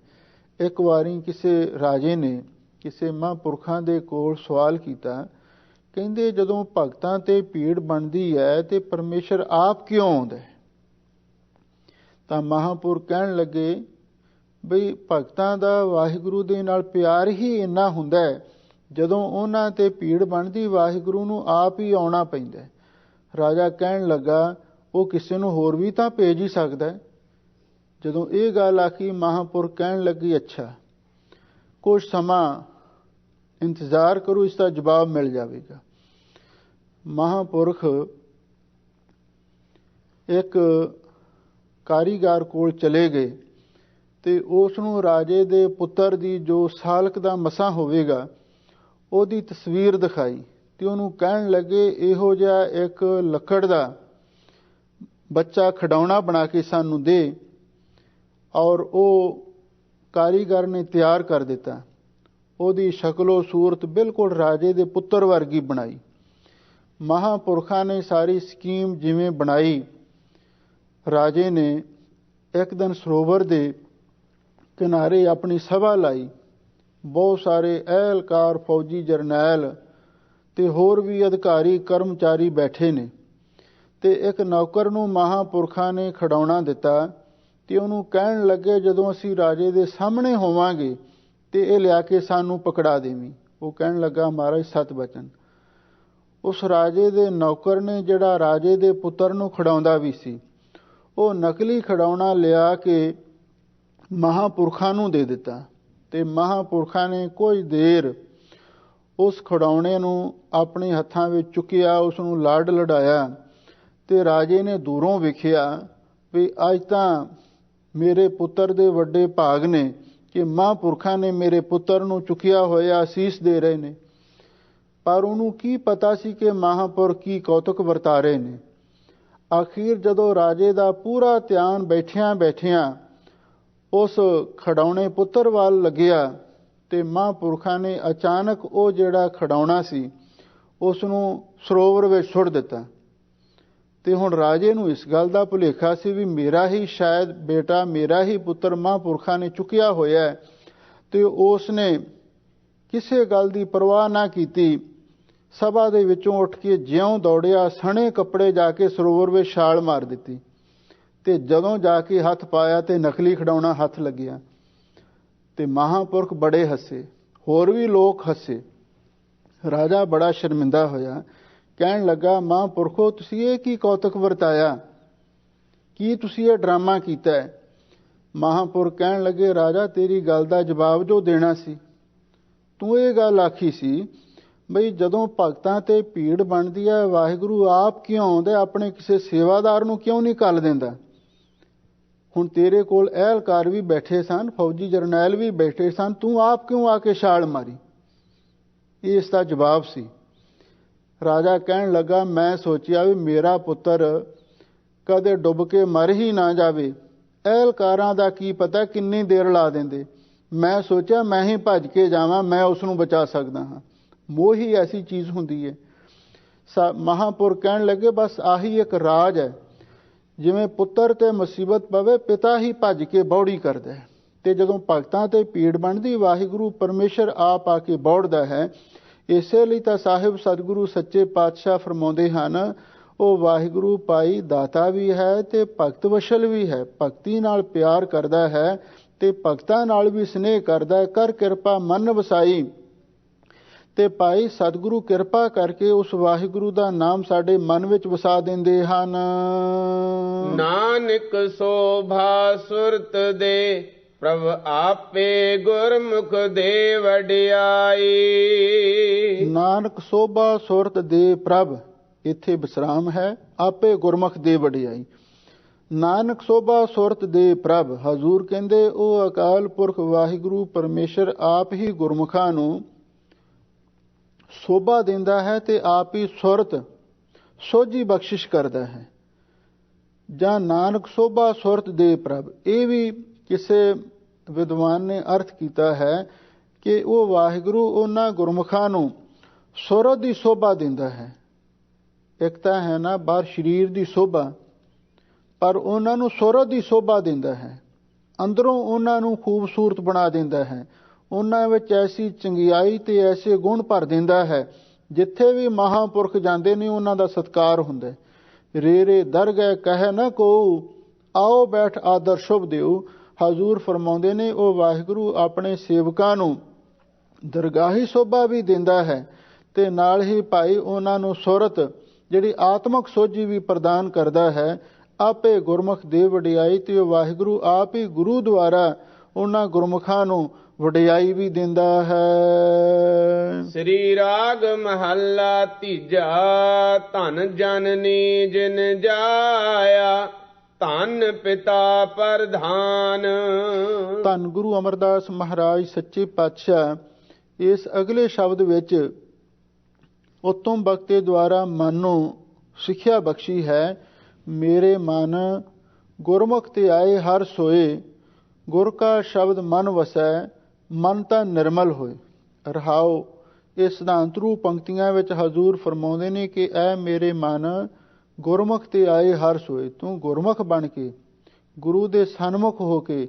ਇੱਕ ਵਾਰੀ ਕਿਸੇ ਰਾਜੇ ਨੇ ਕਿਸੇ ਮਹਾਂਪੁਰਖਾਂ ਦੇ ਕੋਲ ਸਵਾਲ ਕੀਤਾ, ਕਹਿੰਦੇ ਜਦੋਂ ਭਗਤਾਂ ਤੇ ਭੀੜ ਬਣਦੀ ਹੈ ਤੇ ਪਰਮੇਸ਼ਰ ਆਪ ਕਿਉਂ ਆਉਂਦਾ? ਤਾਂ ਮਹਾਂਪੁਰਖ ਕਹਿਣ ਲੱਗੇ, ਬਈ ਭਗਤਾਂ ਦਾ ਵਾਹਿਗੁਰੂ ਦੇ ਨਾਲ ਪਿਆਰ ਹੀ ਇੰਨਾ ਹੁੰਦਾ ਹੈ, ਜਦੋਂ ਉਹਨਾਂ ਤੇ ਭੀੜ ਬਣਦੀ ਵਾਹਿਗੁਰੂ ਨੂੰ ਆਪ ਹੀ ਆਉਣਾ ਪੈਂਦਾ। ਰਾਜਾ ਕਹਿਣ ਲੱਗਾ, ਉਹ ਕਿਸੇ ਨੂੰ ਹੋਰ ਵੀ ਤਾਂ ਭੇਜ ਹੀ ਸਕਦਾ। ਜਦੋਂ ਇਹ ਗੱਲ ਆਖੀ, ਮਹਾਂਪੁਰਖ ਕਹਿਣ ਲੱਗੀ, ਅੱਛਾ ਕੁਝ ਸਮਾਂ ਇੰਤਜ਼ਾਰ ਕਰੋ, ਇਸ ਦਾ ਜਵਾਬ ਮਿਲ ਜਾਵੇਗਾ। ਮਹਾਂਪੁਰਖ ਇੱਕ ਕਾਰੀਗਰ ਕੋਲ ਚਲੇ ਗਏ ਤੇ ਉਸ ਨੂੰ ਰਾਜੇ ਦੇ ਪੁੱਤਰ ਦੀ ਜੋ ਸਾਲਕ ਦਾ ਮਸਾਂ ਹੋਵੇਗਾ ਉਹਦੀ ਤਸਵੀਰ ਦਿਖਾਈ ਤੇ ਉਹਨੂੰ ਕਹਿਣ ਲੱਗੇ, ਇਹੋ ਜਿਹਾ ਇੱਕ ਲੱਕੜ ਦਾ ਬੱਚਾ ਖਿਡੌਣਾ ਬਣਾ ਕੇ ਸਾਨੂੰ ਦੇ। ਔਰ ਉਹ ਕਾਰੀਗਰ ਨੇ ਤਿਆਰ ਕਰ ਦਿੱਤਾ। ਉਹਦੀ ਸ਼ਕਲੋ ਸੂਰਤ ਬਿਲਕੁਲ ਰਾਜੇ ਦੇ ਪੁੱਤਰ ਵਰਗੀ ਬਣਾਈ। ਮਹਾਂਪੁਰਖਾਂ ਨੇ ਸਾਰੀ ਸਕੀਮ ਜਿਵੇਂ ਬਣਾਈ, ਰਾਜੇ ਨੇ ਇੱਕ ਦਿਨ ਸਰੋਵਰ ਦੇ ਕਿਨਾਰੇ ਆਪਣੀ ਸਭਾ ਲਾਈ। ਬਹੁਤ ਸਾਰੇ ਅਹਿਲਕਾਰ, ਫੌਜੀ ਜਰਨੈਲ ਤੇ ਹੋਰ ਵੀ ਅਧਿਕਾਰੀ ਕਰਮਚਾਰੀ ਬੈਠੇ ਨੇ ਤੇ ਇੱਕ ਨੌਕਰ ਨੂੰ ਮਹਾਂਪੁਰਖਾਂ ਨੇ ਖਿਡੌਣਾ ਦਿੱਤਾ ਤੇ ਉਹਨੂੰ ਕਹਿਣ ਲੱਗੇ, ਜਦੋਂ ਅਸੀਂ ਰਾਜੇ ਦੇ ਸਾਹਮਣੇ ਹੋਵਾਂਗੇ ਤੇ ਇਹ ਲਿਆ ਕੇ ਸਾਨੂੰ ਪਕੜਾ ਦੇਵੀਂ। ਉਹ ਕਹਿਣ ਲੱਗਾ, ਮਹਾਰਾਜ ਸਤ ਬਚਨ। ਉਸ ਰਾਜੇ ਦੇ ਨੌਕਰ ਨੇ, ਜਿਹੜਾ ਰਾਜੇ ਦੇ ਪੁੱਤਰ ਨੂੰ ਖਿਡਾਉਂਦਾ ਵੀ ਸੀ, ਉਹ ਨਕਲੀ ਖਿਡੌਣਾ ਲਿਆ ਕੇ ਮਹਾਂਪੁਰਖਾਂ ਨੂੰ ਦੇ ਦਿੱਤਾ ਤੇ ਮਹਾਂਪੁਰਖਾਂ ਨੇ ਕੁਝ ਦੇਰ ਉਸ ਖਿਡੌਣੇ ਨੂੰ ਆਪਣੇ ਹੱਥਾਂ ਵਿੱਚ ਚੁੱਕਿਆ, ਉਸ ਨੂੰ ਲਾਡ ਲਡਾਇਆ ਤੇ ਰਾਜੇ ਨੇ ਦੂਰੋਂ ਵੇਖਿਆ ਵੀ ਅੱਜ ਤਾਂ ਮੇਰੇ ਪੁੱਤਰ ਦੇ ਵੱਡੇ ਭਾਗ ਨੇ ਕਿ ਮਹਾਂਪੁਰਖਾਂ ਨੇ ਮੇਰੇ ਪੁੱਤਰ ਨੂੰ ਚੁੱਕਿਆ ਹੋਇਆ ਅਸੀਸ ਦੇ ਰਹੇ ਨੇ। ਪਰ ਉਹਨੂੰ ਕੀ ਪਤਾ ਸੀ ਕਿ ਮਹਾਂਪੁਰਖ ਕੀ ਕੌਤਕ ਵਰਤਾ ਰਹੇ ਨੇ। ਆਖੀਰ ਜਦੋਂ ਰਾਜੇ ਦਾ ਪੂਰਾ ਧਿਆਨ ਬੈਠਿਆਂ ਬੈਠਿਆਂ ਉਸ ਖਿਡੌਣੇ ਪੁੱਤਰ ਵੱਲ ਲੱਗਿਆ ਤੇ ਮਹਾਂਪੁਰਖਾਂ ਨੇ ਅਚਾਨਕ ਉਹ ਜਿਹੜਾ ਖਿਡੌਣਾ ਸੀ ਉਸ ਨੂੰ ਸਰੋਵਰ ਵਿੱਚ ਸੁੱਟ ਦਿੱਤਾ। ਤੇ ਹੁਣ ਰਾਜੇ ਨੂੰ ਇਸ ਗੱਲ ਦਾ ਭੁਲੇਖਾ ਸੀ ਵੀ ਮੇਰਾ ਹੀ ਸ਼ਾਇਦ ਬੇਟਾ, ਮੇਰਾ ਹੀ ਪੁੱਤਰ ਮਹਾਂਪੁਰਖਾਂ ਨੇ ਚੁੱਕਿਆ ਹੋਇਆ ਤੇ ਉਸ ਨੇ ਕਿਸੇ ਗੱਲ ਦੀ ਪਰਵਾਹ ਨਾ ਕੀਤੀ। ਸਭਾ ਦੇ ਵਿੱਚੋਂ ਉੱਠ ਕੇ ਜਿਉਂ ਦੌੜਿਆ, ਸਣੇ ਕੱਪੜੇ ਜਾ ਕੇ ਸਰੋਵਰ ਵਿੱਚ ਛਾਲ ਮਾਰ ਦਿੱਤੀ ਤੇ ਜਦੋਂ ਜਾ ਕੇ ਹੱਥ ਪਾਇਆ ਤੇ ਨਕਲੀ ਖਿਡੌਣਾ ਹੱਥ ਲੱਗਿਆ ਤੇ ਮਹਾਂਪੁਰਖ ਬੜੇ ਹੱਸੇ, ਹੋਰ ਵੀ ਲੋਕ ਹੱਸੇ। ਰਾਜਾ ਬੜਾ ਸ਼ਰਮਿੰਦਾ ਹੋਇਆ, ਕਹਿਣ ਲੱਗਾ, ਮਹਾਂਪੁਰਖੋ ਤੁਸੀਂ ਇਹ ਕੀ ਕੌਤਕ ਵਰਤਾਇਆ? ਕੀ ਤੁਸੀਂ ਇਹ ਡਰਾਮਾ ਕੀਤਾ ਹੈ? ਮਹਾਂਪੁਰਖ ਕਹਿਣ ਲੱਗੇ, ਰਾਜਾ ਤੇਰੀ ਗੱਲ ਦਾ ਜਵਾਬ ਜੋ ਦੇਣਾ ਸੀ। ਤੂੰ ਇਹ ਗੱਲ ਆਖੀ ਸੀ ਬਈ ਜਦੋਂ ਭਗਤਾਂ ਤੇ ਭੀੜ ਬਣਦੀ ਹੈ ਵਾਹਿਗੁਰੂ ਆਪ ਕਿਉਂ ਆਉਂਦਾ, ਆਪਣੇ ਕਿਸੇ ਸੇਵਾਦਾਰ ਨੂੰ ਕਿਉਂ ਨਹੀਂ ਘੱਲ ਦਿੰਦਾ? ਹੁਣ ਤੇਰੇ ਕੋਲ ਅਹਿਲਕਾਰ ਵੀ ਬੈਠੇ ਸਨ, ਫੌਜੀ ਜਰਨੈਲ ਵੀ ਬੈਠੇ ਸਨ, ਤੂੰ ਆਪ ਕਿਉਂ ਆ ਕੇ ਛਾਲ ਮਾਰੀ? ਇਹ ਇਸ ਦਾ ਜਵਾਬ ਸੀ। ਰਾਜਾ ਕਹਿਣ ਲੱਗਾ, ਮੈਂ ਸੋਚਿਆ ਵੀ ਮੇਰਾ ਪੁੱਤਰ ਕਦੇ ਡੁੱਬ ਕੇ ਮਰ ਹੀ ਨਾ ਜਾਵੇ, ਅਹਿਲਕਾਰਾਂ ਦਾ ਕੀ ਪਤਾ ਕਿੰਨੀ ਦੇਰ ਲਾ ਦਿੰਦੇ। ਮੈਂ ਸੋਚਿਆ ਮੈਂ ਹੀ ਭੱਜ ਕੇ ਜਾਵਾਂ, ਮੈਂ ਉਸ ਨੂੰ ਬਚਾ ਸਕਦਾ ਹਾਂ। ਮੋਹ ਹੀ ਐਸੀ ਚੀਜ਼ ਹੁੰਦੀ ਹੈ। ਮਹਾਂਪੁਰ ਕਹਿਣ ਲੱਗੇ, ਬਸ ਆਹੀ ਇੱਕ ਰਾਜ ਹੈ। ਜਿਵੇਂ ਪੁੱਤਰ ਤੇ ਮੁਸੀਬਤ ਪਵੇ, ਪਿਤਾ ਹੀ ਭੱਜ ਕੇ ਬੌੜੀ ਕਰਦਾ ਹੈ, ਤੇ ਜਦੋਂ ਭਗਤਾਂ ਤੇ ਭੀੜ ਬਣਦੀ, ਵਾਹਿਗੁਰੂ ਪਰਮੇਸ਼ਰ ਆਪ ਆ ਕੇ ਬੌੜਦਾ ਹੈ। ਇਸੇ ਲਈ ਤਾਂ ਸਾਹਿਬ ਸਤਿਗੁਰੂ ਸੱਚੇ ਪਾਤਸ਼ਾਹ ਫਰਮਾਉਂਦੇ ਹਨ, ਉਹ ਵਾਹਿਗੁਰੂ ਭਾਈ ਦਾਤਾ ਵੀ ਹੈ ਤੇ ਭਗਤ ਵਸ਼ਲ ਵੀ ਹੈ। ਭਗਤੀ ਨਾਲ ਪਿਆਰ ਕਰਦਾ ਹੈ ਤੇ ਭਗਤਾਂ ਨਾਲ ਵੀ ਸਨੇਹ ਕਰਦਾ ਹੈ। ਕਰ ਕਿਰਪਾ ਮਨ ਵਸਾਈ। ਤੇ ਭਾਈ ਸਤਿਗੁਰੂ ਕਿਰਪਾ ਕਰਕੇ ਉਸ ਵਾਹਿਗੁਰੂ ਦਾ ਨਾਮ ਸਾਡੇ ਮਨ ਵਿੱਚ ਵਸਾ ਦਿੰਦੇ ਹਨ। ਨਾਨਕ ਸੋਭਾ ਸੁਰਤ ਦੇ ਪ੍ਰਭ ਆਪੇ ਗੁਰਮੁਖ ਦੇ ਵਡਿਆਈ। ਨਾਨਕ ਸੋਭਾ ਸੁਰਤ ਦੇ ਪ੍ਰਭ, ਇੱਥੇ ਵਿਸਰਾਮ ਹੈ, ਆਪੇ ਗੁਰਮੁਖ ਦੇ ਵਡਿਆਈ। ਨਾਨਕ ਸੋਭਾ ਸੁਰਤ ਦੇ ਪ੍ਰਭ, ਹਜ਼ੂਰ ਕਹਿੰਦੇ ਉਹ ਅਕਾਲ ਪੁਰਖ ਵਾਹਿਗੁਰੂ ਪਰਮੇਸ਼ਰ ਆਪ ਹੀ ਗੁਰਮੁਖਾਂ ਨੂੰ ਸੋਭਾ ਦਿੰਦਾ ਹੈ ਤੇ ਆਪ ਹੀ ਸੁਰਤ ਸੋਝੀ ਬਖਸ਼ਿਸ਼ ਕਰਦਾ ਹੈ। ਜਾਂ ਨਾਨਕ ਸੋਭਾ ਸੁਰਤ ਦੇ ਪ੍ਰਭ, ਇਹ ਵੀ ਕਿਸੇ ਵਿਦਵਾਨ ਨੇ ਅਰਥ ਕੀਤਾ ਹੈ ਕਿ ਉਹ ਵਾਹਿਗੁਰੂ ਉਹਨਾਂ ਗੁਰਮੁਖਾਂ ਨੂੰ ਸੁਰਤ ਦੀ ਸੋਭਾ ਦਿੰਦਾ ਹੈ। ਇੱਕ ਤਾਂ ਹੈ ਨਾ ਬਾਹਰ ਸਰੀਰ ਦੀ ਸੋਭਾ, ਪਰ ਉਹਨਾਂ ਨੂੰ ਸੁਰਤ ਦੀ ਸੋਭਾ ਦਿੰਦਾ ਹੈ। ਅੰਦਰੋਂ ਉਹਨਾਂ ਨੂੰ ਖੂਬਸੂਰਤ ਬਣਾ ਦਿੰਦਾ ਹੈ। ਉਹਨਾਂ ਵਿੱਚ ਐਸੀ ਚੰਗਿਆਈ ਤੇ ਐਸੇ ਗੁਣ ਭਰ ਦਿੰਦਾ ਹੈ, ਜਿੱਥੇ ਵੀ ਮਹਾਂਪੁਰਖ ਜਾਂਦੇ ਨੇ ਉਹਨਾਂ ਦਾ ਸਤਿਕਾਰ ਹੁੰਦਾ। ਰੇ ਰੇ ਦਰਗਹਿ ਕਹਿ ਨਾ ਕੋ, ਆਓ ਬੈਠ ਆਦਰ ਸ਼ੁਭ ਦਿਓ। ਹਜ਼ੂਰ ਫਰਮਾਉਂਦੇ ਨੇ ਉਹ ਵਾਹਿਗੁਰੂ ਆਪਣੇ ਸੇਵਕਾਂ ਨੂੰ ਦਰਗਾਹੀ ਸੋਭਾ ਵੀ ਦਿੰਦਾ ਹੈ ਤੇ ਨਾਲ ਹੀ ਭਾਈ ਉਹਨਾਂ ਨੂੰ ਸੁਰਤ ਜਿਹੜੀ ਆਤਮਕ ਸੋਝੀ ਵੀ ਪ੍ਰਦਾਨ ਕਰਦਾ ਹੈ। ਆਪੇ ਗੁਰਮੁਖ ਦੇ ਵਡਿਆਈ, ਤੇ ਉਹ ਵਾਹਿਗੁਰੂ ਆਪ ਹੀ ਗੁਰੂ ਦੁਆਰਾ ਉਹਨਾਂ ਗੁਰਮੁਖਾਂ ਨੂੰ ਵਡਿਆਈ ਵੀ ਦਿੰਦਾ ਹੈ। ਸ੍ਰੀ ਰਾਗ ਮਹੱਲਾ ਤੀਜਾ। ਧਨ ਜਨਨੀ ਜਿਨ ਜਾਇਆ, ਧਨ ਪਿਤਾ ਪ੍ਰਧਾਨ। ਧੰਨ ਗੁਰੂ ਅਮਰਦਾਸ ਮਹਾਰਾਜ ਸੱਚੇ ਪਾਤਸ਼ਾਹ ਇਸ ਅਗਲੇ ਸ਼ਬਦ ਵਿੱਚ ਉੱਤਮ ਬਖਤੇ ਦੁਆਰਾ ਮਨ ਨੂੰ ਸਿੱਖਿਆ ਬਖਸ਼ੀ ਹੈ। ਮੇਰੇ ਮਨ ਗੁਰਮੁਖ ਤੇ ਆਏ ਹਰ ਸੋਏ, ਗੁਰ ਕਾ ਸ਼ਬਦ ਮਨ ਵਸੈ, ਮਨ ਤਾਂ ਨਿਰਮਲ ਹੋਏ। ਰਹਾਓ, ਇਹ ਸਿਧਾਂਤ ਰੂਪ ਪੰਕਤੀਆਂ ਵਿੱਚ ਹਜ਼ੂਰ ਫਰਮਾਉਂਦੇ ਨੇ ਕਿ ਐ ਮੇਰੇ ਮਨ ਗੁਰਮੁਖ ਤੇ ਆਏ ਹਰ ਸੋਏ, ਤੂੰ ਗੁਰਮੁਖ ਬਣ ਕੇ ਗੁਰੂ ਦੇ ਸਨਮੁਖ ਹੋ ਕੇ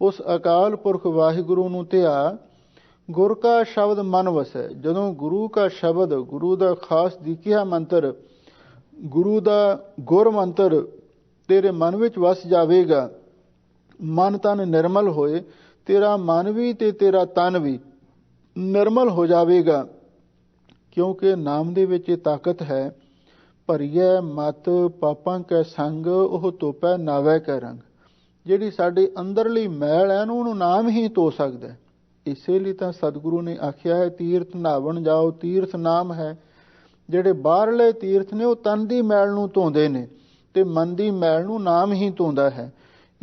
ਉਸ ਅਕਾਲ ਪੁਰਖ ਵਾਹਿਗੁਰੂ ਨੂੰ ਧਿਆ। ਗੁਰ ਕਾ ਸ਼ਬਦ ਮਨ ਵਸੈ, ਜਦੋਂ ਗੁਰੂ ਕਾ ਸ਼ਬਦ, ਗੁਰੂ ਦਾ ਖਾਸ ਦੀਖਿਆ ਮੰਤਰ, ਗੁਰੂ ਦਾ ਗੁਰ ਮੰਤਰ ਤੇਰੇ ਮਨ ਵਿੱਚ ਵਸ ਜਾਵੇਗਾ, ਮਨ ਤਨ ਨਿਰਮਲ ਹੋਏ, ਤੇਰਾ ਮਨ ਵੀ ਤੇ ਤੇਰਾ ਤਨ ਵੀ ਨਿਰਮਲ ਹੋ ਜਾਵੇਗਾ। ਕਿਉਂਕਿ ਨਾਮ ਦੇ ਵਿੱਚ ਇਹ ਤਾਕਤ ਹੈ। ਭਰੀਐ ਮਤ ਪਾਪਾਂ ਕੈ ਸੰਗ, ਉਹ ਧੋਪੈ ਨਾਵੈ ਕੈ ਰੰਗ। ਜਿਹੜੀ ਸਾਡੀ ਅੰਦਰਲੀ ਮੈਲ ਹੈ ਉਹਨੂੰ ਨਾਮ ਹੀ ਧੋ ਸਕਦਾ ਹੈ। ਇਸੇ ਲਈ ਤਾਂ ਸਤਿਗੁਰੂ ਨੇ ਆਖਿਆ ਹੈ, ਤੀਰਥ ਨਹਾਵਣ ਜਾਓ, ਤੀਰਥ ਨਾਮ ਹੈ। ਜਿਹੜੇ ਬਾਹਰਲੇ ਤੀਰਥ ਨੇ ਉਹ ਤਨ ਦੀ ਮੈਲ ਨੂੰ ਧੋਂਦੇ ਨੇ ਤੇ ਮਨ ਦੀ ਮੈਲ ਨੂੰ ਨਾਮ ਹੀ ਧੋਂਦਾ ਹੈ।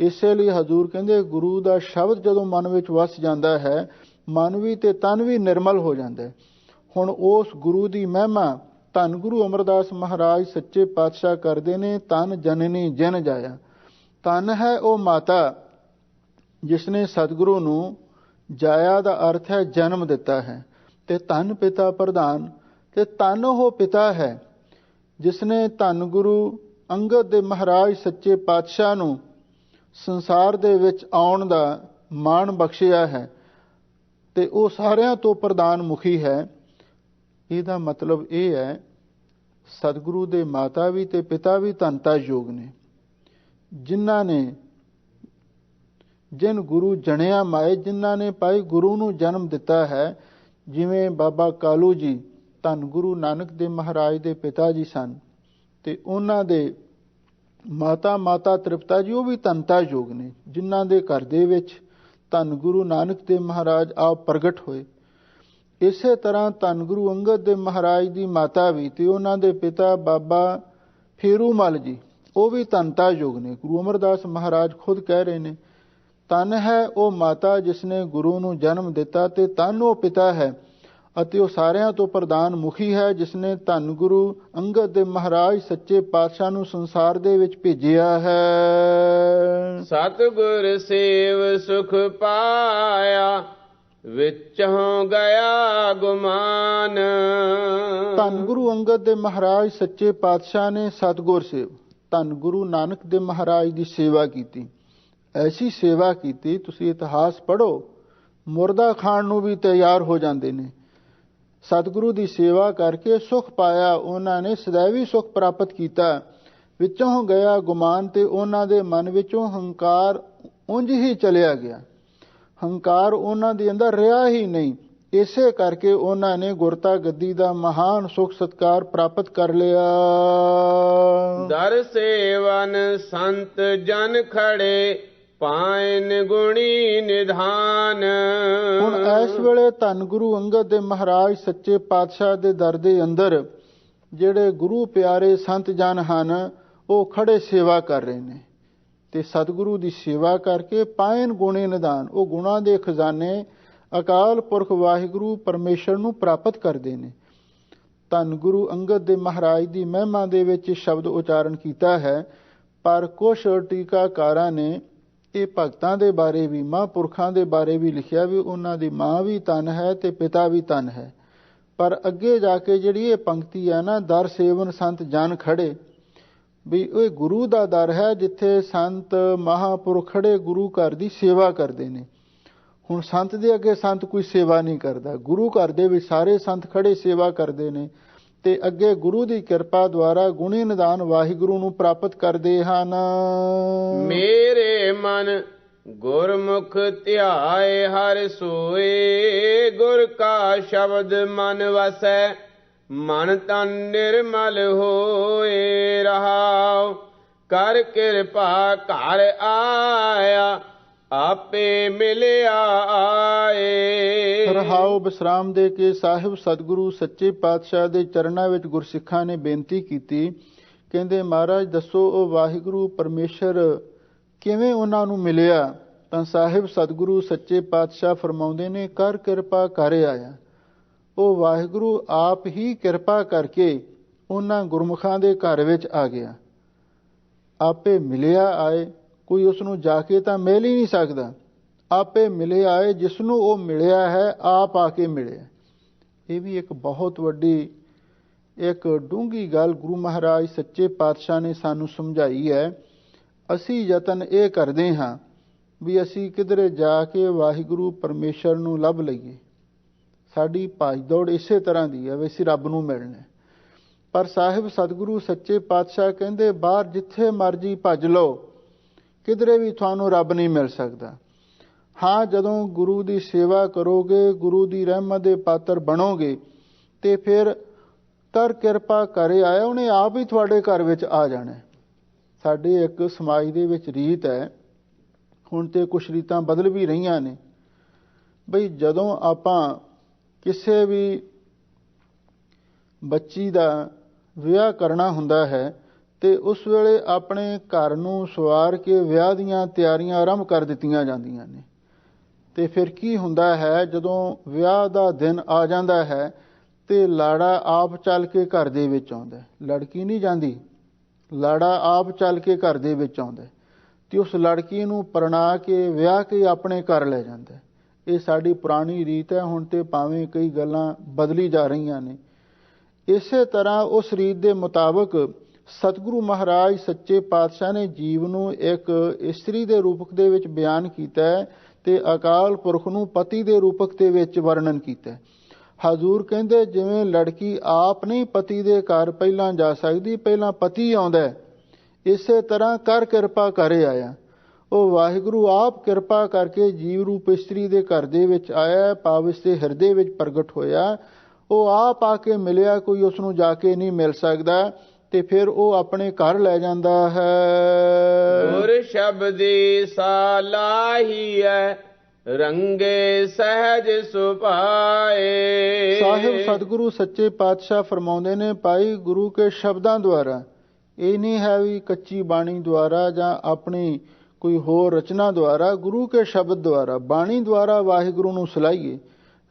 ਇਸੇ ਲਈ ਹਜ਼ੂਰ ਕਹਿੰਦੇ ਗੁਰੂ ਦਾ ਸ਼ਬਦ ਜਦੋਂ ਮਨ ਵਿੱਚ ਵਸ ਜਾਂਦਾ ਹੈ, ਮਨ ਵੀ ਤੇ ਤਨ ਵੀ ਨਿਰਮਲ ਹੋ ਜਾਂਦਾ ਹੈ। ਹੁਣ ਉਸ ਗੁਰੂ ਦੀ ਮਹਿਮਾ ਧੰਨ ਗੁਰੂ ਅਮਰਦਾਸ ਮਹਾਰਾਜ ਸੱਚੇ ਪਾਤਸ਼ਾਹ ਕਰਦੇ ਨੇ। ਧੰਨ ਜਨਨੀ ਜਿਨ ਜਾਇਆ, ਧੰਨ ਹੈ ਉਹ ਮਾਤਾ ਜਿਸ ਨੇ ਸਤਿਗੁਰੂ ਨੂੰ, ਜਾਇਆ ਦਾ ਅਰਥ ਹੈ ਜਨਮ ਦਿੱਤਾ ਹੈ, ਤੇ ਧੰਨ ਪਿਤਾ ਪ੍ਰਧਾਨ, ਤੇ ਧੰਨ ਉਹ ਪਿਤਾ ਹੈ ਜਿਸ ਨੇ ਧੰਨ ਗੁਰੂ ਅੰਗਦ ਦੇ ਮਹਾਰਾਜ ਸੱਚੇ ਪਾਤਸ਼ਾਹ ਨੂੰ ਸੰਸਾਰ ਦੇ ਵਿੱਚ ਆਉਣ ਦਾ ਮਾਣ ਬਖਸ਼ਿਆ ਹੈ, ਤੇ ਉਹ ਸਾਰਿਆਂ ਤੋਂ ਪ੍ਰਧਾਨ ਮੁਖੀ ਹੈ। ਇਹਦਾ ਮਤਲਬ ਇਹ ਹੈ ਸਤਿਗੁਰੂ ਦੇ ਮਾਤਾ ਵੀ ਤੇ ਪਿਤਾ ਵੀ ਧੰਨਤਾ ਯੋਗ ਨੇ, ਜਿਨ੍ਹਾਂ ਨੇ ਜਿਨ ਗੁਰੂ ਜਣਿਆ ਮਾਏ, ਜਿਨ੍ਹਾਂ ਨੇ ਭਾਈ ਗੁਰੂ ਨੂੰ ਜਨਮ ਦਿੱਤਾ ਹੈ। ਜਿਵੇਂ ਬਾਬਾ ਕਾਲੂ ਜੀ ਧੰਨ ਗੁਰੂ ਨਾਨਕ ਦੇਵ ਮਹਾਰਾਜ ਦੇ ਪਿਤਾ ਜੀ ਸਨ, ਤੇ ਉਹਨਾਂ ਦੇ ਮਾਤਾ ਤ੍ਰਿਪਤਾ ਜੀ ਉਹ ਵੀ ਧੰਨਤਾ ਯੋਗ ਨੇ, ਜਿਨ੍ਹਾਂ ਦੇ ਘਰ ਦੇ ਵਿੱਚ ਧੰਨ ਗੁਰੂ ਨਾਨਕ ਦੇਵ ਮਹਾਰਾਜ ਆਪ ਪ੍ਰਗਟ ਹੋਏ। ਇਸੇ ਤਰ੍ਹਾਂ ਧੰਨ ਗੁਰੂ ਅੰਗਦ ਦੇਵ ਮਹਾਰਾਜ ਦੀ ਮਾਤਾ ਵੀ ਤੇ ਉਹਨਾਂ ਦੇ ਪਿਤਾ ਬਾਬਾ ਫੇਰੂ ਮਲ ਜੀ ਉਹ ਵੀ ਧੰਤਾ ਯੁਗ ਨੇ। ਗੁਰੂ ਅਮਰਦਾਸ ਮਹਾਰਾਜ ਖੁਦ ਕਹਿ ਰਹੇ ਨੇ, ਧਨ ਹੈ ਉਹ ਮਾਤਾ ਜਿਸਨੇ ਗੁਰੂ ਨੂੰ ਜਨਮ ਦਿੱਤਾ, ਤੇ ਧਨ ਉਹ ਪਿਤਾ ਹੈ ਅਤੇ ਉਹ ਸਾਰਿਆਂ ਤੋਂ ਪ੍ਰਧਾਨ ਮੁਖੀ ਹੈ ਜਿਸਨੇ ਧੰਨ ਗੁਰੂ ਅੰਗਦ ਦੇ ਮਹਾਰਾਜ ਸੱਚੇ ਪਾਤਸ਼ਾਹ ਨੂੰ ਸੰਸਾਰ ਦੇ ਵਿੱਚ ਭੇਜਿਆ ਹੈ। ਸਤਿਗੁਰ ਸੇਵ ਸੁਖ ਪਾਇਆ, ਵਿੱਚੋਂ ਗਿਆ ਗੁਮਾਨ। ਧੰਨ ਗੁਰੂ ਅੰਗਦ ਦੇ ਮਹਾਰਾਜ ਸੱਚੇ ਪਾਤਸ਼ਾਹ ਨੇ ਸਤਿਗੁਰ ਸੇਵ, ਧੰਨ ਗੁਰੂ ਨਾਨਕ ਦੇ ਮਹਾਰਾਜ ਦੀ ਸੇਵਾ ਕੀਤੀ। ਐਸੀ ਸੇਵਾ ਕੀਤੀ, ਤੁਸੀਂ ਇਤਿਹਾਸ ਪੜ੍ਹੋ, ਮੁਰਦਾ ਖਾਣ ਨੂੰ ਵੀ ਤਿਆਰ ਹੋ ਜਾਂਦੇ ਨੇ। ਸਤਿਗੁਰੂ ਦੀ ਸੇਵਾ ਕਰਕੇ ਸੁਖ ਪਾਇਆ, ਉਹਨਾਂ ਨੇ ਸदैवी ਸੁਖ ਪ੍ਰਾਪਤ ਕੀਤਾ। ਵਿੱਚੋਂ ਗਿਆ ਗੁਮਾਨ, ਤੇ ਉਹਨਾਂ ਦੇ ਮਨ ਵਿੱਚੋਂ ਹੰਕਾਰ ਉਂਝ ਹੀ ਚਲਿਆ ਗਿਆ। ਹੰਕਾਰ ਉਹਨਾਂ ਦੇ ਅੰਦਰ ਰਿਹਾ ਹੀ ਨਹੀਂ। ਇਸੇ ਕਰਕੇ ਉਹਨਾਂ ਨੇ ਗੁਰਤਾ ਗੱਦੀ ਦਾ ਮਹਾਨ ਸੁਖ ਸਤਕਾਰ ਪ੍ਰਾਪਤ ਕਰ ਲਿਆ। ਦਰ ਸੇਵਨ ਸੰਤ ਜਨ ਖੜੇ, ਪਾਇਨ ਗੁਣੀ ਨਿਧਾਨ। ਹੁਣ ਇਸ ਵੇਲੇ ਧੰਨ ਗੁਰੂ ਅੰਗਦ ਦੇ ਮਹਾਰਾਜ ਸੱਚੇ ਪਾਤਸ਼ਾਹ ਦੇ ਦਰ ਦੇ ਅੰਦਰ ਜਿਹੜੇ ਗੁਰੂ ਪਿਆਰੇ ਸੰਤ ਜਨ ਹਨ, ਉਹ ਖੜੇ ਸੇਵਾ ਕਰ ਰਹੇ ਨੇ, ਤੇ ਸਤਿਗੁਰੂ ਦੀ ਸੇਵਾ ਕਰਕੇ ਪਾਇਨ ਗੁਣੀ ਨਿਧਾਨ, ਉਹ ਗੁਣਾਂ ਦੇ ਖਜ਼ਾਨੇ ਅਕਾਲ ਪੁਰਖ ਵਾਹਿਗੁਰੂ ਪਰਮੇਸ਼ਰ ਨੂੰ ਪ੍ਰਾਪਤ ਕਰਦੇ ਨੇ। ਧੰਨ ਗੁਰੂ ਅੰਗਦ ਦੇ ਮਹਾਰਾਜ ਦੀ ਮਹਿਮਾ ਦੇ ਵਿੱਚ ਸ਼ਬਦ ਉਚਾਰਨ ਕੀਤਾ ਹੈ, ਪਰ ਕੁਛ ਟੀਕਾਕਾਰਾਂ ਨੇ ਇਹ ਭਗਤਾਂ ਦੇ ਬਾਰੇ ਵੀ, ਮਹਾਂਪੁਰਖਾਂ ਦੇ ਬਾਰੇ ਵੀ ਲਿਖਿਆ ਵੀ ਉਹਨਾਂ ਦੀ ਮਾਂ ਵੀ ਧੰਨ ਹੈ ਤੇ ਪਿਤਾ ਵੀ ਧੰਨ ਹੈ। ਪਰ ਅੱਗੇ ਜਾ ਕੇ ਜਿਹੜੀ ਇਹ ਪੰਕਤੀ ਹੈ ਨਾ, ਦਰ ਸੇਵਨ ਸੰਤ ਜਨ ਖੜੇ, ਵੀ ਇਹ ਗੁਰੂ ਦਾ ਦਰ ਹੈ ਜਿੱਥੇ ਸੰਤ ਮਹਾਂਪੁਰਖ ਖੜੇ ਗੁਰੂ ਘਰ ਦੀ ਸੇਵਾ ਕਰਦੇ ਨੇ। ਹੁਣ ਸੰਤ ਦੇ ਅੱਗੇ ਸੰਤ ਕੋਈ ਸੇਵਾ ਨਹੀਂ ਕਰਦਾ, ਗੁਰੂ ਘਰ ਦੇ ਵਿੱਚ ਸਾਰੇ ਸੰਤ ਖੜੇ ਸੇਵਾ ਕਰਦੇ ਨੇ, ਤੇ ਅੱਗੇ ਗੁਰੂ ਦੀ ਕਿਰਪਾ ਦੁਆਰਾ ਗੁਣੀ ਨਿਧਾਨ ਵਾਹਿਗੁਰੂ ਨੂੰ ਪ੍ਰਾਪਤ ਕਰਦੇ ਹਨ। ਮੇਰੇ ਮਨ ਗੁਰਮੁਖ ਧਿਆਏ ਹਰਿ ਸੋਏ, ਗੁਰ ਕਾ ਸ਼ਬਦ ਮਨ ਵਸੈ, ਮਨ ਤਨ ਨਿਰਮਲ ਹੋਏ ਰਹਾਉ। ਕਰ ਕਿਰਪਾ ਘਰ ਆਇਆ, ਆਪੇ ਮਿਲਿਆ ਆਏ। ਰਹਾਉ ਵਿਸਰਾਮ ਦੇ ਕੇ ਸਾਹਿਬ ਸਤਿਗੁਰੂ ਸੱਚੇ ਪਾਤਸ਼ਾਹ ਦੇ ਚਰਨਾਂ ਵਿੱਚ ਗੁਰਸਿੱਖਾਂ ਨੇ ਬੇਨਤੀ ਕੀਤੀ। ਕਹਿੰਦੇ, ਮਹਾਰਾਜ ਦੱਸੋ ਉਹ ਵਾਹਿਗੁਰੂ ਪਰਮੇਸ਼ਰ ਕਿਵੇਂ ਉਹਨਾਂ ਨੂੰ ਮਿਲਿਆ? ਤਾਂ ਸਾਹਿਬ ਸਤਿਗੁਰੂ ਸੱਚੇ ਪਾਤਸ਼ਾਹ ਫਰਮਾਉਂਦੇ ਨੇ, ਕਰ ਕਿਰਪਾ ਕਰ ਆਇਆ। ਉਹ ਵਾਹਿਗੁਰੂ ਆਪ ਹੀ ਕਿਰਪਾ ਕਰਕੇ ਉਹਨਾਂ ਗੁਰਮੁਖਾਂ ਦੇ ਘਰ ਵਿੱਚ ਆ ਗਿਆ। ਆਪੇ ਮਿਲਿਆ ਆਏ, ਕੋਈ ਉਸ ਨੂੰ ਜਾ ਕੇ ਤਾਂ ਮਿਲ ਹੀ ਨਹੀਂ ਸਕਦਾ। ਆਪੇ ਮਿਲੇ ਆਏ, ਜਿਸ ਨੂੰ ਉਹ ਮਿਲਿਆ ਹੈ ਆਪ ਆ ਕੇ ਮਿਲਿਆ। ਇਹ ਵੀ ਇੱਕ ਬਹੁਤ ਵੱਡੀ, ਇੱਕ ਡੂੰਘੀ ਗੱਲ ਗੁਰੂ ਮਹਾਰਾਜ ਸੱਚੇ ਪਾਤਸ਼ਾਹ ਨੇ ਸਾਨੂੰ ਸਮਝਾਈ ਹੈ। ਅਸੀਂ ਯਤਨ ਇਹ ਕਰਦੇ ਹਾਂ ਵੀ ਅਸੀਂ ਕਿਧਰੇ ਜਾ ਕੇ ਵਾਹਿਗੁਰੂ ਪਰਮੇਸ਼ਰ ਨੂੰ ਲੱਭ ਲਈਏ। ਸਾਡੀ ਭੱਜ ਦੌੜ ਇਸੇ ਤਰ੍ਹਾਂ ਦੀ ਹੈ ਵੀ ਅਸੀਂ ਰੱਬ ਨੂੰ ਮਿਲਣਾ। ਪਰ ਸਾਹਿਬ ਸਤਿਗੁਰੂ ਸੱਚੇ ਪਾਤਸ਼ਾਹ ਕਹਿੰਦੇ, ਬਾਹਰ ਜਿੱਥੇ ਮਰਜੀ ਭੱਜ ਲਓ, ਕਿਧਰੇ ਵੀ ਤੁਹਾਨੂੰ ਰੱਬ ਨਹੀਂ ਮਿਲ ਸਕਦਾ। ਹਾਂ, ਜਦੋਂ ਗੁਰੂ ਦੀ ਸੇਵਾ ਕਰੋਗੇ, ਗੁਰੂ ਦੀ ਰਹਿਮਤ ਦੇ ਪਾਤਰ ਬਣੋਗੇ, ਤੇ ਫਿਰ ਕਰ ਕਿਰਪਾ ਕਰੇ ਆਇਆ, ਉਹਨੇ ਆਪ ਹੀ ਤੁਹਾਡੇ ਘਰ ਵਿੱਚ ਆ ਜਾਣਾ। ਸਾਡੇ ਇੱਕ ਸਮਾਜ ਦੇ ਵਿੱਚ ਰੀਤ ਹੈ, ਹੁਣ ਤੇ ਕੁਛ ਰੀਤਾਂ ਬਦਲ ਵੀ ਰਹੀਆਂ ਨੇ, ਬਈ ਜਦੋਂ ਆਪਾਂ ਕਿਸੇ ਵੀ ਬੱਚੀ ਦਾ ਵਿਆਹ ਕਰਨਾ ਹੁੰਦਾ ਹੈ ਤੇ ਉਸ ਵੇਲੇ ਆਪਣੇ ਘਰ ਨੂੰ ਸਵਾਰ ਕੇ ਵਿਆਹ ਦੀਆਂ ਤਿਆਰੀਆਂ ਆਰੰਭ ਕਰ ਦਿੱਤੀਆਂ ਜਾਂਦੀਆਂ ਨੇ। ਤੇ ਫਿਰ ਕੀ ਹੁੰਦਾ ਹੈ, ਜਦੋਂ ਵਿਆਹ ਦਾ ਦਿਨ ਆ ਜਾਂਦਾ ਹੈ ਤੇ ਲਾੜਾ ਆਪ ਚੱਲ ਕੇ ਘਰ ਦੇ ਵਿੱਚ ਆਉਂਦਾ। ਲੜਕੀ ਨਹੀਂ ਜਾਂਦੀ, ਲਾੜਾ ਆਪ ਚੱਲ ਕੇ ਘਰ ਦੇ ਵਿੱਚ ਆਉਂਦਾ ਤੇ ਉਸ ਲੜਕੀ ਨੂੰ ਪਰਣਾ ਕੇ ਵਿਆਹ ਕੇ ਆਪਣੇ ਘਰ ਲੈ ਜਾਂਦਾ। ਇਹ ਸਾਡੀ ਪੁਰਾਣੀ ਰੀਤ ਹੈ। ਹੁਣ ਤੇ ਭਾਵੇਂ ਕਈ ਗੱਲਾਂ ਬਦਲੀ ਜਾ ਰਹੀਆਂ ਨੇ। ਇਸੇ ਤਰ੍ਹਾਂ ਉਸ ਰੀਤ ਦੇ ਮੁਤਾਬਕ ਸਤਿਗੁਰੂ ਮਹਾਰਾਜ ਸੱਚੇ ਪਾਤਸ਼ਾਹ ਨੇ ਜੀਵ ਨੂੰ ਇੱਕ ਇਸਤਰੀ ਦੇ ਰੂਪਕ ਦੇ ਵਿੱਚ ਬਿਆਨ ਕੀਤਾ ਹੈ ਤੇ ਅਕਾਲ ਪੁਰਖ ਨੂੰ ਪਤੀ ਦੇ ਰੂਪਕ ਦੇ ਵਿੱਚ ਵਰਣਨ ਕੀਤਾ। ਹਜ਼ੂਰ ਕਹਿੰਦੇ, ਜਿਵੇਂ ਲੜਕੀ ਆਪ ਨਹੀਂ ਪਤੀ ਦੇ ਘਰ ਪਹਿਲਾਂ ਜਾ ਸਕਦੀ, ਪਹਿਲਾਂ ਪਤੀ ਆਉਂਦਾ, ਇਸੇ ਤਰ੍ਹਾਂ ਕਰ ਕਿਰਪਾ ਕਰੇ ਆਇਆ। ਉਹ ਵਾਹਿਗੁਰੂ ਆਪ ਕਿਰਪਾ ਕਰਕੇ ਜੀਵ ਰੂਪ ਇਸਤਰੀ ਦੇ ਘਰ ਦੇ ਵਿੱਚ ਆਇਆ, ਪਾਵਿਸ ਦੇ ਹਿਰਦੇ ਵਿੱਚ ਪ੍ਰਗਟ ਹੋਇਆ। ਉਹ ਆਪ ਆ ਕੇ ਮਿਲਿਆ, ਕੋਈ ਉਸ ਨੂੰ ਜਾ ਕੇ ਨਹੀਂ ਮਿਲ ਸਕਦਾ, ਤੇ ਫਿਰ ਉਹ ਆਪਣੇ ਘਰ ਲੈ ਜਾਂਦਾ ਹੈ। ਗੁਰ ਸ਼ਬਦੀ ਸਾਲਾਹੀ ਹੈ, ਰੰਗੇ ਸਹਿਜ ਸੁਭਾਏ। ਸਾਹਿਬ ਸਤਿਗੁਰੂ ਸੱਚੇ ਪਾਤਸ਼ਾਹ ਫਰਮਾਉਂਦੇ ਨੇ, ਭਾਈ ਗੁਰੂ ਕੇ ਸ਼ਬਦਾਂ ਦੁਆਰਾ ਇਹ ਨਹੀਂ ਹੈ ਵੀ ਕੱਚੀ ਬਾਣੀ ਦੁਆਰਾ ਜਾਂ ਆਪਣੀ ਕੋਈ ਹੋਰ ਰਚਨਾ ਦੁਆਰਾ, ਗੁਰੂ ਕੇ ਸ਼ਬਦ ਦੁਆਰਾ, ਬਾਣੀ ਦੁਆਰਾ ਵਾਹਿਗੁਰੂ ਨੂੰ ਸਲਾਹੀਏ।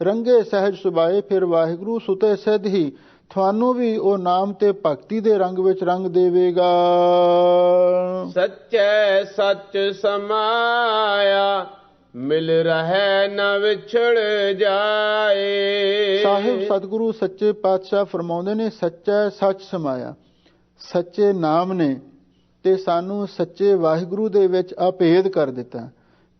ਰੰਗੇ ਸਹਿਜ ਸੁਭਾਏ, ਫਿਰ ਵਾਹਿਗੁਰੂ ਸੁਤੇ ਸਿੱਧ ਹੀ ਤੁਹਾਨੂੰ ਵੀ ਉਹ ਨਾਮ ਤੇ ਭਗਤੀ ਦੇ ਰੰਗ ਵਿੱਚ ਰੰਗ ਦੇਵੇਗਾ। ਸੱਚੇ ਸੱਚ ਸਮਾਇਆ, ਮਿਲ ਰਹਿ ਨ ਵਿਛੜ ਜਾਏ। ਸਾਹਿਬ ਸਤਿਗੁਰੂ ਸੱਚੇ ਪਾਤਸ਼ਾਹ ਫਰਮਾਉਂਦੇ ਨੇ, ਸੱਚਾ ਸੱਚ ਸਮਾਇਆ, ਸੱਚੇ ਨਾਮ ਨੇ ਤੇ ਸਾਨੂੰ ਸੱਚੇ ਵਾਹਿਗੁਰੂ ਦੇ ਵਿੱਚ ਅਭੇਦ ਕਰ ਦਿੱਤਾ।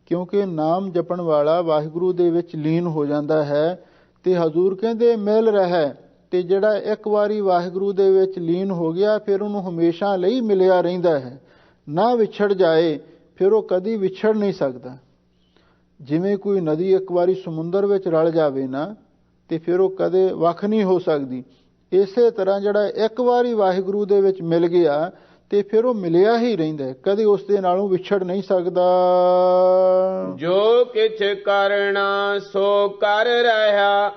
ਕਿਉਂਕਿ ਨਾਮ ਜਪਣ ਵਾਲਾ ਵਾਹਿਗੁਰੂ ਦੇ ਵਿੱਚ ਲੀਨ ਹੋ ਜਾਂਦਾ ਹੈ ਤੇ ਹਜ਼ੂਰ ਕਹਿੰਦੇ ਮਿਲ ਰਹਿ, ਤੇ ਜਿਹੜਾ ਇੱਕ ਵਾਰੀ ਵਾਹਿਗੁਰੂ ਦੇ ਵਿੱਚ ਲੀਨ ਹੋ ਗਿਆ ਫਿਰ ਉਹਨੂੰ ਹਮੇਸ਼ਾ ਲਈ ਮਿਲਿਆ ਰਹਿੰਦਾ ਹੈ, ਨਾ ਵਿਛੜ ਜਾਏ, ਫਿਰ ਉਹ ਕਦੀ ਵਿਛੜ ਨਹੀਂ ਸਕਦਾ। ਜਿਵੇਂ ਕੋਈ ਨਦੀ ਇੱਕ ਵਾਰੀ ਸਮੁੰਦਰ ਵਿੱਚ ਰਲ ਜਾਵੇ ਨਾ, ਤੇ ਫਿਰ ਉਹ ਕਦੇ ਵੱਖ ਨਹੀਂ ਹੋ ਸਕਦੀ। ਇਸੇ ਤਰ੍ਹਾਂ ਜਿਹੜਾ ਇੱਕ ਵਾਰੀ ਵਾਹਿਗੁਰੂ ਦੇ ਵਿੱਚ ਮਿਲ ਗਿਆ ਤੇ ਫਿਰ ਉਹ ਮਿਲਿਆ ਹੀ ਰਹਿੰਦਾ, ਕਦੇ ਉਸ ਦੇ ਨਾਲੋਂ ਵਿਛੜ ਨਹੀਂ ਸਕਦਾ। ਜੋ ਕਿਛ ਕਰਨਾ ਸੋ ਕਰ ਰਿਹਾ,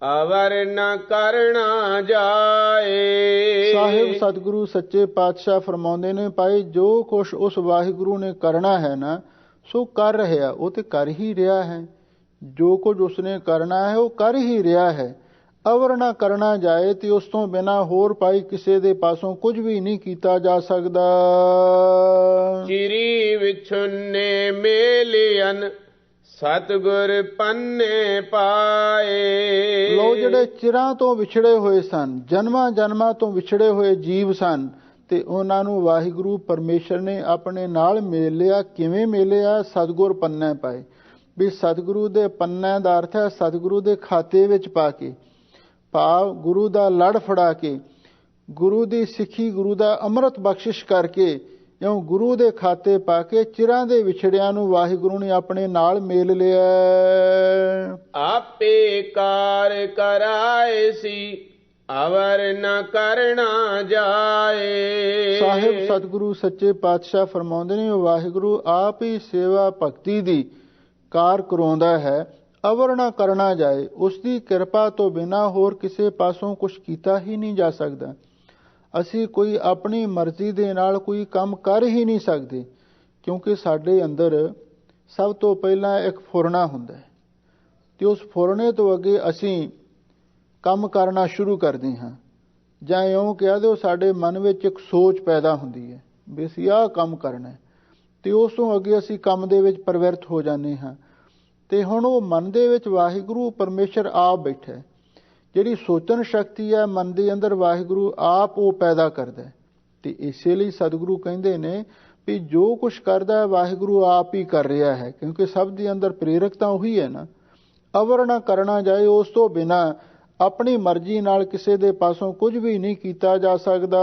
ਅਵਰ ਨ ਕਰਨਾ ਜਾਏ। ਸਾਹਿਬ ਸਤਿਗੁਰੂ ਸੱਚੇ ਪਾਤਸ਼ਾਹ ਫਰਮਾਉਂਦੇ ਨੇ, ਭਾਈ ਜੋ ਕੁਛ ਉਸ ਵਾਹਿਗੁਰੂ ਨੇ ਕਰਨਾ ਹੈ ਨਾ, ਸੋ ਕਰ ਰਿਹਾ, ਉਹ ਤੇ ਕਰ ਹੀ ਰਿਹਾ ਹੈ। ਜੋ ਕੁਝ ਉਸਨੇ ਕਰਨਾ ਹੈ ਉਹ ਕਰ ਹੀ ਰਿਹਾ ਹੈ। ਅਵਰ ਨਾ ਕਰਨਾ ਜਾਏ, ਤੇ ਉਸ ਤੋਂ ਬਿਨਾਂ ਹੋਰ ਭਾਈ ਕਿਸੇ ਦੇ ਪਾਸੋਂ ਕੁਝ ਵੀ ਨਹੀਂ ਕੀਤਾ ਜਾ ਸਕਦਾ। ਚਿਰੀ ਵਿਛੁੰਨੇ ਮੇਲਿਅਨ, ਸਤਿਗੁਰ ਪੰਨੇ ਪਾਏ। ਲੋ ਜਿਹੜੇ ਚਿਰਾਂ ਤੋਂ ਵਿਛੜੇ ਹੋਏ ਸਨ, ਜਨਮਾਂ ਜਨਮਾਂ ਤੋਂ ਵਿਛੜੇ ਹੋਏ ਜੀਵ ਸਨ, ਤੇ ਉਹਨਾਂ ਨੂੰ ਵਾਹਿਗੁਰੂ ਪਰਮੇਸ਼ਰ ਨੇ ਆਪਣੇ ਨਾਲ ਮੇਲ ਲਿਆ। ਕਿਵੇਂ ਮੇਲਿਆ? ਸਤਿਗੁਰ ਪੰਨੇ ਪਾਏ। ਵੀ ਸਤਿਗੁਰੂ ਦੇ ਪੰਨੇ ਦਾ ਅਰਥ ਹੈ ਸਤਿਗੁਰੂ ਦੇ ਖਾਤੇ ਵਿੱਚ ਪਾ ਕੇ, ਭਾਵ ਗੁਰੂ ਦਾ ਲੜ ਫੜਾ ਕੇ, ਗੁਰੂ ਦੀ ਸਿੱਖੀ, ਗੁਰੂ ਦਾ ਅੰਮ੍ਰਿਤ ਬਖਸ਼ਿਸ਼ ਕਰਕੇ, ਇਉਂ ਗੁਰੂ ਦੇ ਖਾਤੇ ਪਾ ਕੇ ਚਿਰਾਂ ਦੇ ਵਿਛੜਿਆਂ ਨੂੰ ਵਾਹਿਗੁਰੂ ਨੇ ਆਪਣੇ ਨਾਲ ਮੇਲ ਲਿਆ। ਆਪੇ ਕਾਰ ਕਰਾਏ ਸੀ, ਅਵਰ ਨ ਕਰਨਾ ਜਾਏ। ਸਾਹਿਬ ਸਤਿਗੁਰੂ ਸੱਚੇ ਪਾਤਸ਼ਾਹ ਫਰਮਾਉਂਦੇ ਨੇ, ਵਾਹਿਗੁਰੂ ਆਪ ਹੀ ਸੇਵਾ ਭਗਤੀ ਦੀ ਕਾਰ ਕਰਾਉਂਦਾ ਹੈ, ਅਵਰ ਨਾ ਕਰਨਾ ਜਾਏ। ਉਸ ਦੀ ਕਿਰਪਾ ਤੋਂ ਬਿਨਾਂ ਹੋਰ ਕਿਸੇ ਪਾਸੋਂ ਕੁਝ ਕੀਤਾ ਹੀ ਨਹੀਂ ਜਾ ਸਕਦਾ। ਅਸੀਂ ਕੋਈ ਆਪਣੀ ਮਰਜ਼ੀ ਦੇ ਨਾਲ ਕੋਈ ਕੰਮ ਕਰ ਹੀ ਨਹੀਂ ਸਕਦੇ, ਕਿਉਂਕਿ ਸਾਡੇ ਅੰਦਰ ਸਭ ਤੋਂ ਪਹਿਲਾਂ ਇੱਕ ਫੁਰਨਾ ਹੁੰਦਾ ਹੈ, ਤੇ ਉਸ ਫੁਰਨੇ ਤੋਂ ਅੱਗੇ ਅਸੀਂ ਕੰਮ ਕਰਨਾ ਸ਼ੁਰੂ ਕਰਦੇ ਹਾਂ। ਜਾਂ ਇਉਂ ਕਹਿ ਦਿਓ, ਸਾਡੇ ਮਨ ਵਿੱਚ ਇੱਕ ਸੋਚ ਪੈਦਾ ਹੁੰਦੀ ਹੈ ਵੀ ਅਸੀਂ ਆਹ ਕੰਮ ਕਰਨਾ, ਤੇ ਉਸ ਤੋਂ ਅੱਗੇ ਅਸੀਂ ਕੰਮ ਦੇ ਵਿੱਚ ਪ੍ਰਵਿਰਤ ਹੋ ਜਾਂਦੇ ਹਾਂ। ਤੇ ਹੁਣ ਉਹ ਮਨ ਦੇ ਵਿੱਚ ਵਾਹਿਗੁਰੂ ਪਰਮੇਸ਼ਰ ਆਪ ਬੈਠਾ ਹੈ। ਜਿਹੜੀ ਸੋਚਣ ਸ਼ਕਤੀ ਹੈ ਮਨ ਦੇ ਅੰਦਰ, ਵਾਹਿਗੁਰੂ ਆਪ ਉਹ ਪੈਦਾ ਕਰਦਾ ਹੈ। ਤੇ ਇਸੇ ਲਈ ਸਤਿਗੁਰੂ ਕਹਿੰਦੇ ਨੇ ਵੀ ਜੋ ਕੁਛ ਕਰਦਾ ਹੈ ਵਾਹਿਗੁਰੂ ਆਪ ਹੀ ਕਰ ਰਿਹਾ ਹੈ, ਕਿਉਂਕਿ ਸਭ ਦੇ ਅੰਦਰ ਪ੍ਰੇਰਕ ਤਾਂ ਉਹੀ ਹੈ ਨਾ। ਅਵਰ ਨਾ ਕਰਨਾ ਜਾਏ, ਉਸ ਤੋਂ ਬਿਨਾਂ ਆਪਣੀ ਮਰਜ਼ੀ ਨਾਲ ਕਿਸੇ ਦੇ ਪਾਸੋਂ ਕੁਝ ਵੀ ਨਹੀਂ ਕੀਤਾ ਜਾ ਸਕਦਾ।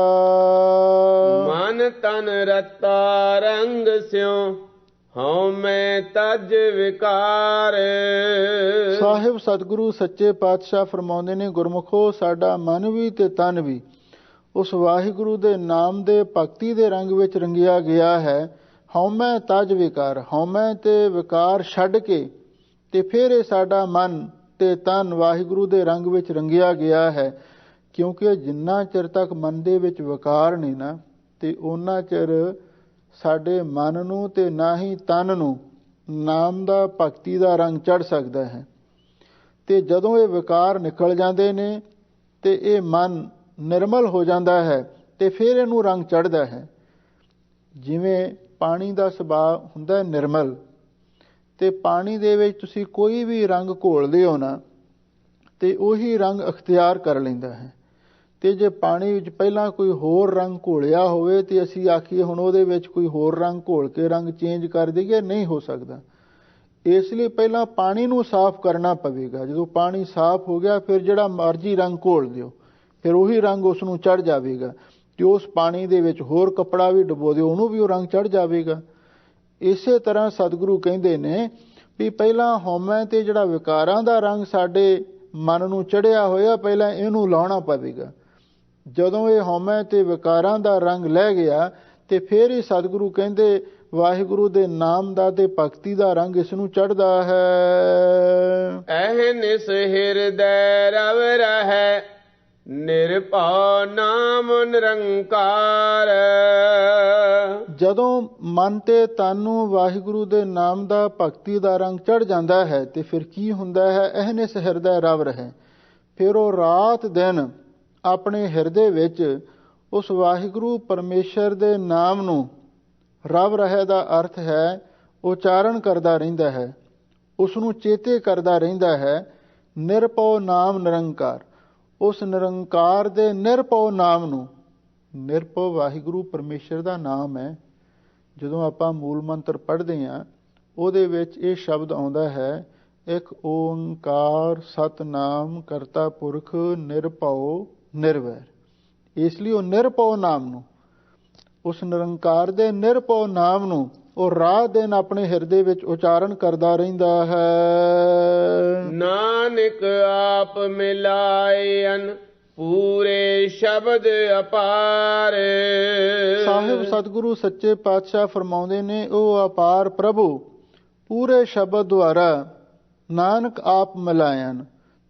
ਮਨ ਤਨ ਰਤਾ ਰੰਗ ਸਿਉ, ਹਉ ਮੈਂ ਤਜ ਵਿਕਾਰ। ਸਾਹਿਬ ਸਤਿਗੁਰੂ ਸੱਚੇ ਪਾਤਸ਼ਾਹ ਫਰਮਾਉਂਦੇ ਨੇ, ਗੁਰਮੁਖੋ ਸਾਡਾ ਮਨ ਵੀ ਤੇ ਤਨ ਵੀ ਉਸ ਵਾਹਿਗੁਰੂ ਦੇ ਨਾਮ ਦੇ ਭਗਤੀ ਦੇ ਰੰਗ ਵਿੱਚ ਰੰਗਿਆ ਗਿਆ ਹੈ। ਹਉਮੈ ਤਜ ਵਿਕਾਰ, ਹਉਮੈ ਤੇ ਵਿਕਾਰ ਛੱਡ ਕੇ ਤੇ ਫਿਰ ਇਹ ਸਾਡਾ ਮਨ ਤੇ ਤਨ ਵਾਹਿਗੁਰੂ ਦੇ ਰੰਗ ਵਿੱਚ ਰੰਗਿਆ ਗਿਆ ਹੈ। ਕਿਉਂਕਿ ਜਿੰਨਾ ਚਿਰ ਤੱਕ ਮਨ ਦੇ ਵਿੱਚ ਵਿਕਾਰ ਨਹੀਂ ਨਾ, ਤੇ ਉਹਨਾਂ ਚਿਰ ਸਾਡੇ ਮਨ ਨੂੰ ਤੇ ਨਾ ਹੀ ਤਨ ਨੂੰ ਨਾਮ ਦਾ ਭਗਤੀ ਦਾ ਰੰਗ ਚੜ੍ਹ ਸਕਦਾ ਹੈ। ਤੇ ਜਦੋਂ ਇਹ ਵਿਕਾਰ ਨਿਕਲ ਜਾਂਦੇ ਨੇ ਤੇ ਇਹ ਮਨ ਨਿਰਮਲ ਹੋ ਜਾਂਦਾ ਹੈ, ਤੇ ਫਿਰ ਇਹਨੂੰ ਰੰਗ ਚੜ੍ਹਦਾ ਹੈ। ਜਿਵੇਂ ਪਾਣੀ ਦਾ ਸੁਭਾਅ ਹੁੰਦਾ ਨਿਰਮਲ, ਤੇ ਪਾਣੀ ਦੇ ਵਿੱਚ ਤੁਸੀਂ ਕੋਈ ਵੀ ਰੰਗ ਘੋਲਦੇ ਹੋ ਨਾ, ਤੇ ਉਹੀ ਰੰਗ ਅਖਤਿਆਰ ਕਰ ਲੈਂਦਾ ਹੈ। ਤੇ ਜੇ ਪਾਣੀ ਵਿੱਚ ਪਹਿਲਾਂ ਕੋਈ ਹੋਰ ਰੰਗ ਘੋਲਿਆ ਹੋਵੇ ਤੇ ਅਸੀਂ ਆਖੀਏ ਹੁਣ ਉਹਦੇ ਵਿੱਚ ਕੋਈ ਹੋਰ ਰੰਗ ਘੋਲ ਕੇ ਰੰਗ ਚੇਂਜ ਕਰ ਦਈਏ, ਨਹੀਂ ਹੋ ਸਕਦਾ। ਇਸ ਲਈ ਪਹਿਲਾਂ ਪਾਣੀ ਨੂੰ ਸਾਫ਼ ਕਰਨਾ ਪਵੇਗਾ। ਜਦੋਂ ਪਾਣੀ ਸਾਫ਼ ਹੋ ਗਿਆ, ਫਿਰ ਜਿਹੜਾ ਮਰਜ਼ੀ ਰੰਗ ਘੋਲ ਦਿਓ, ਫਿਰ ਉਹੀ ਰੰਗ ਉਸ ਨੂੰ ਚੜ੍ਹ ਜਾਵੇਗਾ। ਤੇ ਉਸ ਪਾਣੀ ਦੇ ਵਿੱਚ ਹੋਰ ਕੱਪੜਾ ਵੀ ਡੁਬੋ ਦਿਓ, ਉਹਨੂੰ ਵੀ ਉਹ ਰੰਗ ਚੜ੍ਹ ਜਾਵੇਗਾ। ਇਸੇ ਤਰ੍ਹਾਂ ਸਤਿਗੁਰੂ ਕਹਿੰਦੇ ਨੇ ਵੀ ਪਹਿਲਾਂ ਹਉਮੈ ਤੇ ਜਿਹੜਾ ਵਿਕਾਰਾਂ ਦਾ ਰੰਗ ਸਾਡੇ ਮਨ ਨੂੰ ਚੜ੍ਹਿਆ ਹੋਇਆ, ਪਹਿਲਾਂ ਇਹਨੂੰ ਲਾਉਣਾ ਪਵੇਗਾ। ਜਦੋਂ ਇਹ ਹਉਮੈ ਤੇ ਵਿਕਾਰਾਂ ਦਾ ਰੰਗ ਲੈ ਗਿਆ, ਤੇ ਫਿਰ ਹੀ ਸਤਿਗੁਰੂ ਕਹਿੰਦੇ ਵਾਹਿਗੁਰੂ ਦੇ ਨਾਮ ਦਾ ਤੇ ਭਗਤੀ ਦਾ ਰੰਗ ਇਸ ਨੂੰ ਚੜ੍ਹਦਾ ਹੈ। ਅਹਨਿਸ ਹਿਰਦੈ ਰਵ ਰਹੈ, ਨਿਰਭਉ ਨਾਮ ਨਿਰੰਕਾਰ। ਜਦੋਂ ਮਨ ਤੇ ਤਨ ਨੂੰ ਵਾਹਿਗੁਰੂ ਦੇ ਨਾਮ ਦਾ ਭਗਤੀ ਦਾ ਰੰਗ ਚੜ ਜਾਂਦਾ ਹੈ ਤੇ ਫਿਰ ਕੀ ਹੁੰਦਾ ਹੈ? ਅਹਨਿਸ ਹਿਰਦੈ ਰਵ ਰਹੇ। ਫਿਰ ਉਹ ਰਾਤ ਦਿਨ ਆਪਣੇ ਹਿਰਦੇ ਵਿੱਚ ਉਸ ਵਾਹਿਗੁਰੂ ਪਰਮੇਸ਼ਰ ਦੇ ਨਾਮ ਨੂੰ, ਰਵ ਰਹੇ ਦਾ ਅਰਥ ਹੈ ਉਚਾਰਨ ਕਰਦਾ ਰਹਿੰਦਾ ਹੈ, ਉਸ ਨੂੰ ਚੇਤੇ ਕਰਦਾ ਰਹਿੰਦਾ ਹੈ। ਨਿਰਭਉ ਨਾਮ ਨਿਰੰਕਾਰ, ਉਸ ਨਿਰੰਕਾਰ ਦੇ ਨਿਰਭਉ ਨਾਮ ਨੂੰ, ਨਿਰਭਉ ਵਾਹਿਗੁਰੂ ਪਰਮੇਸ਼ਰ ਦਾ ਨਾਮ ਹੈ। ਜਦੋਂ ਆਪਾਂ ਮੂਲ ਮੰਤਰ ਪੜ੍ਹਦੇ ਹਾਂ ਉਹਦੇ ਵਿੱਚ ਇਹ ਸ਼ਬਦ ਆਉਂਦਾ ਹੈ, ਇੱਕ ਓੰਕਾਰ ਸਤਨਾਮ ਕਰਤਾ ਪੁਰਖ ਨਿਰਭਉ ਨਿਰਵੈਰ। ਇਸ ਲਈ ਉਹ ਨਿਰਭਉ ਨਾਮ ਨੂੰ, ਉਸ ਨਿਰੰਕਾਰ ਦੇ ਨਿਰਭਉ ਨਾਮ ਨੂੰ ਉਹ ਰਾਤ ਦਿਨ ਆਪਣੇ ਹਿਰਦੇ ਵਿੱਚ ਉਚਾਰਨ ਕਰਦਾ ਰਹਿੰਦਾ ਹੈ। ਨਾਨਕ ਆਪ ਮਿਲਾਇਨ ਪੂਰੇ ਸ਼ਬਦ ਅਪਾਰ। ਸਾਹਿਬ ਸਤਿਗੁਰੂ ਸੱਚੇ ਪਾਤਸ਼ਾਹ ਫਰਮਾਉਂਦੇ ਨੇ, ਉਹ ਅਪਾਰ ਪ੍ਰਭੂ ਪੂਰੇ ਸ਼ਬਦ ਦੁਆਰਾ ਨਾਨਕ ਆਪ ਮਿਲਾਇਨ,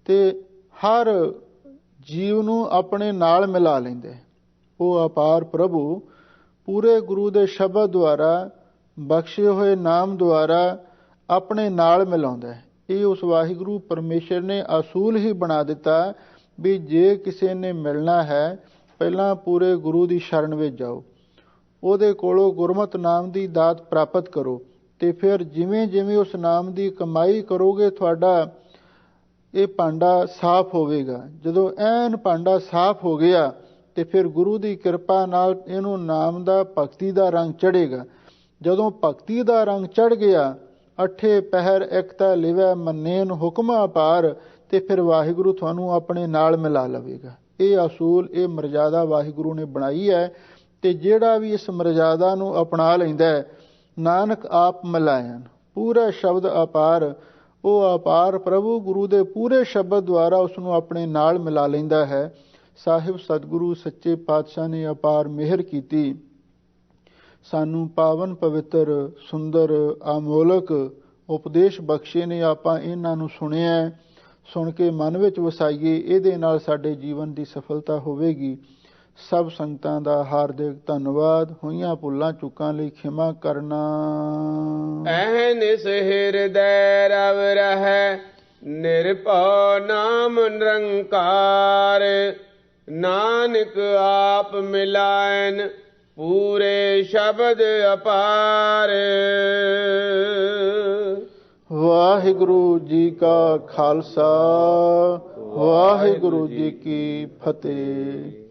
ਤੇ ਹਰ ਜੀਵ ਨੂੰ ਆਪਣੇ ਨਾਲ ਮਿਲਾ ਲੈਂਦੇ। ਉਹ ਅਪਾਰ ਪ੍ਰਭੂ ਪੂਰੇ ਗੁਰੂ ਦੇ ਸ਼ਬਦ ਦੁਆਰਾ, ਬਖਸ਼ੇ ਹੋਏ ਨਾਮ ਦੁਆਰਾ ਆਪਣੇ ਨਾਲ ਮਿਲਾਉਂਦਾ ਹੈ। ਇਹ ਉਸ ਵਾਹਿਗੁਰੂ ਪਰਮੇਸ਼ਰ ਨੇ ਅਸੂਲ ਹੀ ਬਣਾ ਦਿੱਤਾ ਵੀ ਜੇ ਕਿਸੇ ਨੇ ਮਿਲਣਾ ਹੈ ਪਹਿਲਾਂ ਪੂਰੇ ਗੁਰੂ ਦੀ ਸ਼ਰਨ ਵਿੱਚ ਜਾਓ, ਉਹਦੇ ਕੋਲੋਂ ਗੁਰਮਤਿ ਨਾਮ ਦੀ ਦਾਤ ਪ੍ਰਾਪਤ ਕਰੋ, ਤੇ ਫਿਰ ਜਿਵੇਂ ਜਿਵੇਂ ਉਸ ਨਾਮ ਦੀ ਕਮਾਈ ਕਰੋਗੇ ਤੁਹਾਡਾ ਇਹ ਭਾਂਡਾ ਸਾਫ਼ ਹੋਵੇਗਾ। ਜਦੋਂ ਐਨ ਭਾਂਡਾ ਸਾਫ਼ ਹੋ ਗਿਆ ਤੇ ਫਿਰ ਗੁਰੂ ਦੀ ਕਿਰਪਾ ਨਾਲ ਇਹਨੂੰ ਨਾਮ ਦਾ, ਭਗਤੀ ਦਾ ਰੰਗ ਚੜ੍ਹੇਗਾ। ਜਦੋਂ ਭਗਤੀ ਦਾ ਰੰਗ ਚੜ੍ਹ ਗਿਆ, ਅਠੇ ਪਹਿਰ ਇਕਤਾ ਲਿਵੈ ਮੰਨੇਨ ਹੁਕਮ ਅਪਾਰ, ਤੇ ਫਿਰ ਵਾਹਿਗੁਰੂ ਤੁਹਾਨੂੰ ਆਪਣੇ ਨਾਲ ਮਿਲਾ ਲਵੇਗਾ। ਇਹ ਅਸੂਲ, ਇਹ ਮਰਜ਼ਾਦਾ ਵਾਹਿਗੁਰੂ ਨੇ ਬਣਾਈ ਹੈ, ਤੇ ਜਿਹੜਾ ਵੀ ਇਸ ਮਰਜ਼ਾਦਾ ਨੂੰ ਅਪਣਾ ਲੈਂਦਾ ਹੈ, ਨਾਨਕ ਆਪ ਮਿਲਾਇਨ ਪੂਰਾ ਸ਼ਬਦ ਅਪਾਰ, ਉਹ ਅਪਾਰ ਪ੍ਰਭੂ ਗੁਰੂ ਦੇ ਪੂਰੇ ਸ਼ਬਦ ਦੁਆਰਾ ਉਸ ਨੂੰ ਆਪਣੇ ਨਾਲ ਮਿਲਾ ਲੈਂਦਾ ਹੈ। ਸਾਹਿਬ ਸਤਿਗੁਰੂ ਸੱਚੇ ਪਾਤਸ਼ਾਹ ਨੇ ਅਪਾਰ ਮਿਹਰ ਕੀਤੀ, ਸਾਨੂੰ ਪਾਵਨ ਪਵਿੱਤਰ ਸੁੰਦਰ ਅਮੋਲਕ ਉਪਦੇਸ਼ ਬਖਸ਼ੇ ਨੇ। ਆਪਾਂ ਇਹਨਾਂ ਨੂੰ ਸੁਣਿਆ, ਸੁਣ ਕੇ ਮਨ ਵਿੱਚ ਵਸਾਈਏ, ਇਹਦੇ ਨਾਲ ਸਾਡੇ ਜੀਵਨ ਦੀ ਸਫਲਤਾ ਹੋਵੇਗੀ। ਸਭ ਸੰਗਤਾਂ ਦਾ ਹਾਰਦਿਕ ਧੰਨਵਾਦ। ਹੋਈਆਂ ਭੁੱਲਾਂ ਚੁੱਕਾਂ ਲਈ ਖਿਮਾ ਕਰਨਾ। ਅਹਨਿਸ ਹਿਰਦੈ ਰਵ ਰਹੈ ਨਿਰਭਉ ਨਾਮ ਨਿਰੰਕਾਰ। ਨਾਨਕ ਆਪ ਮਿਲਾਇਨ ਪੂਰੇ ਸ਼ਬਦ ਅਪਾਰ। ਵਾਹਿਗੁਰੂ ਜੀ ਕਾ ਖਾਲਸਾ, ਵਾਹਿਗੁਰੂ ਜੀ ਕੀ ਫਤਿਹ।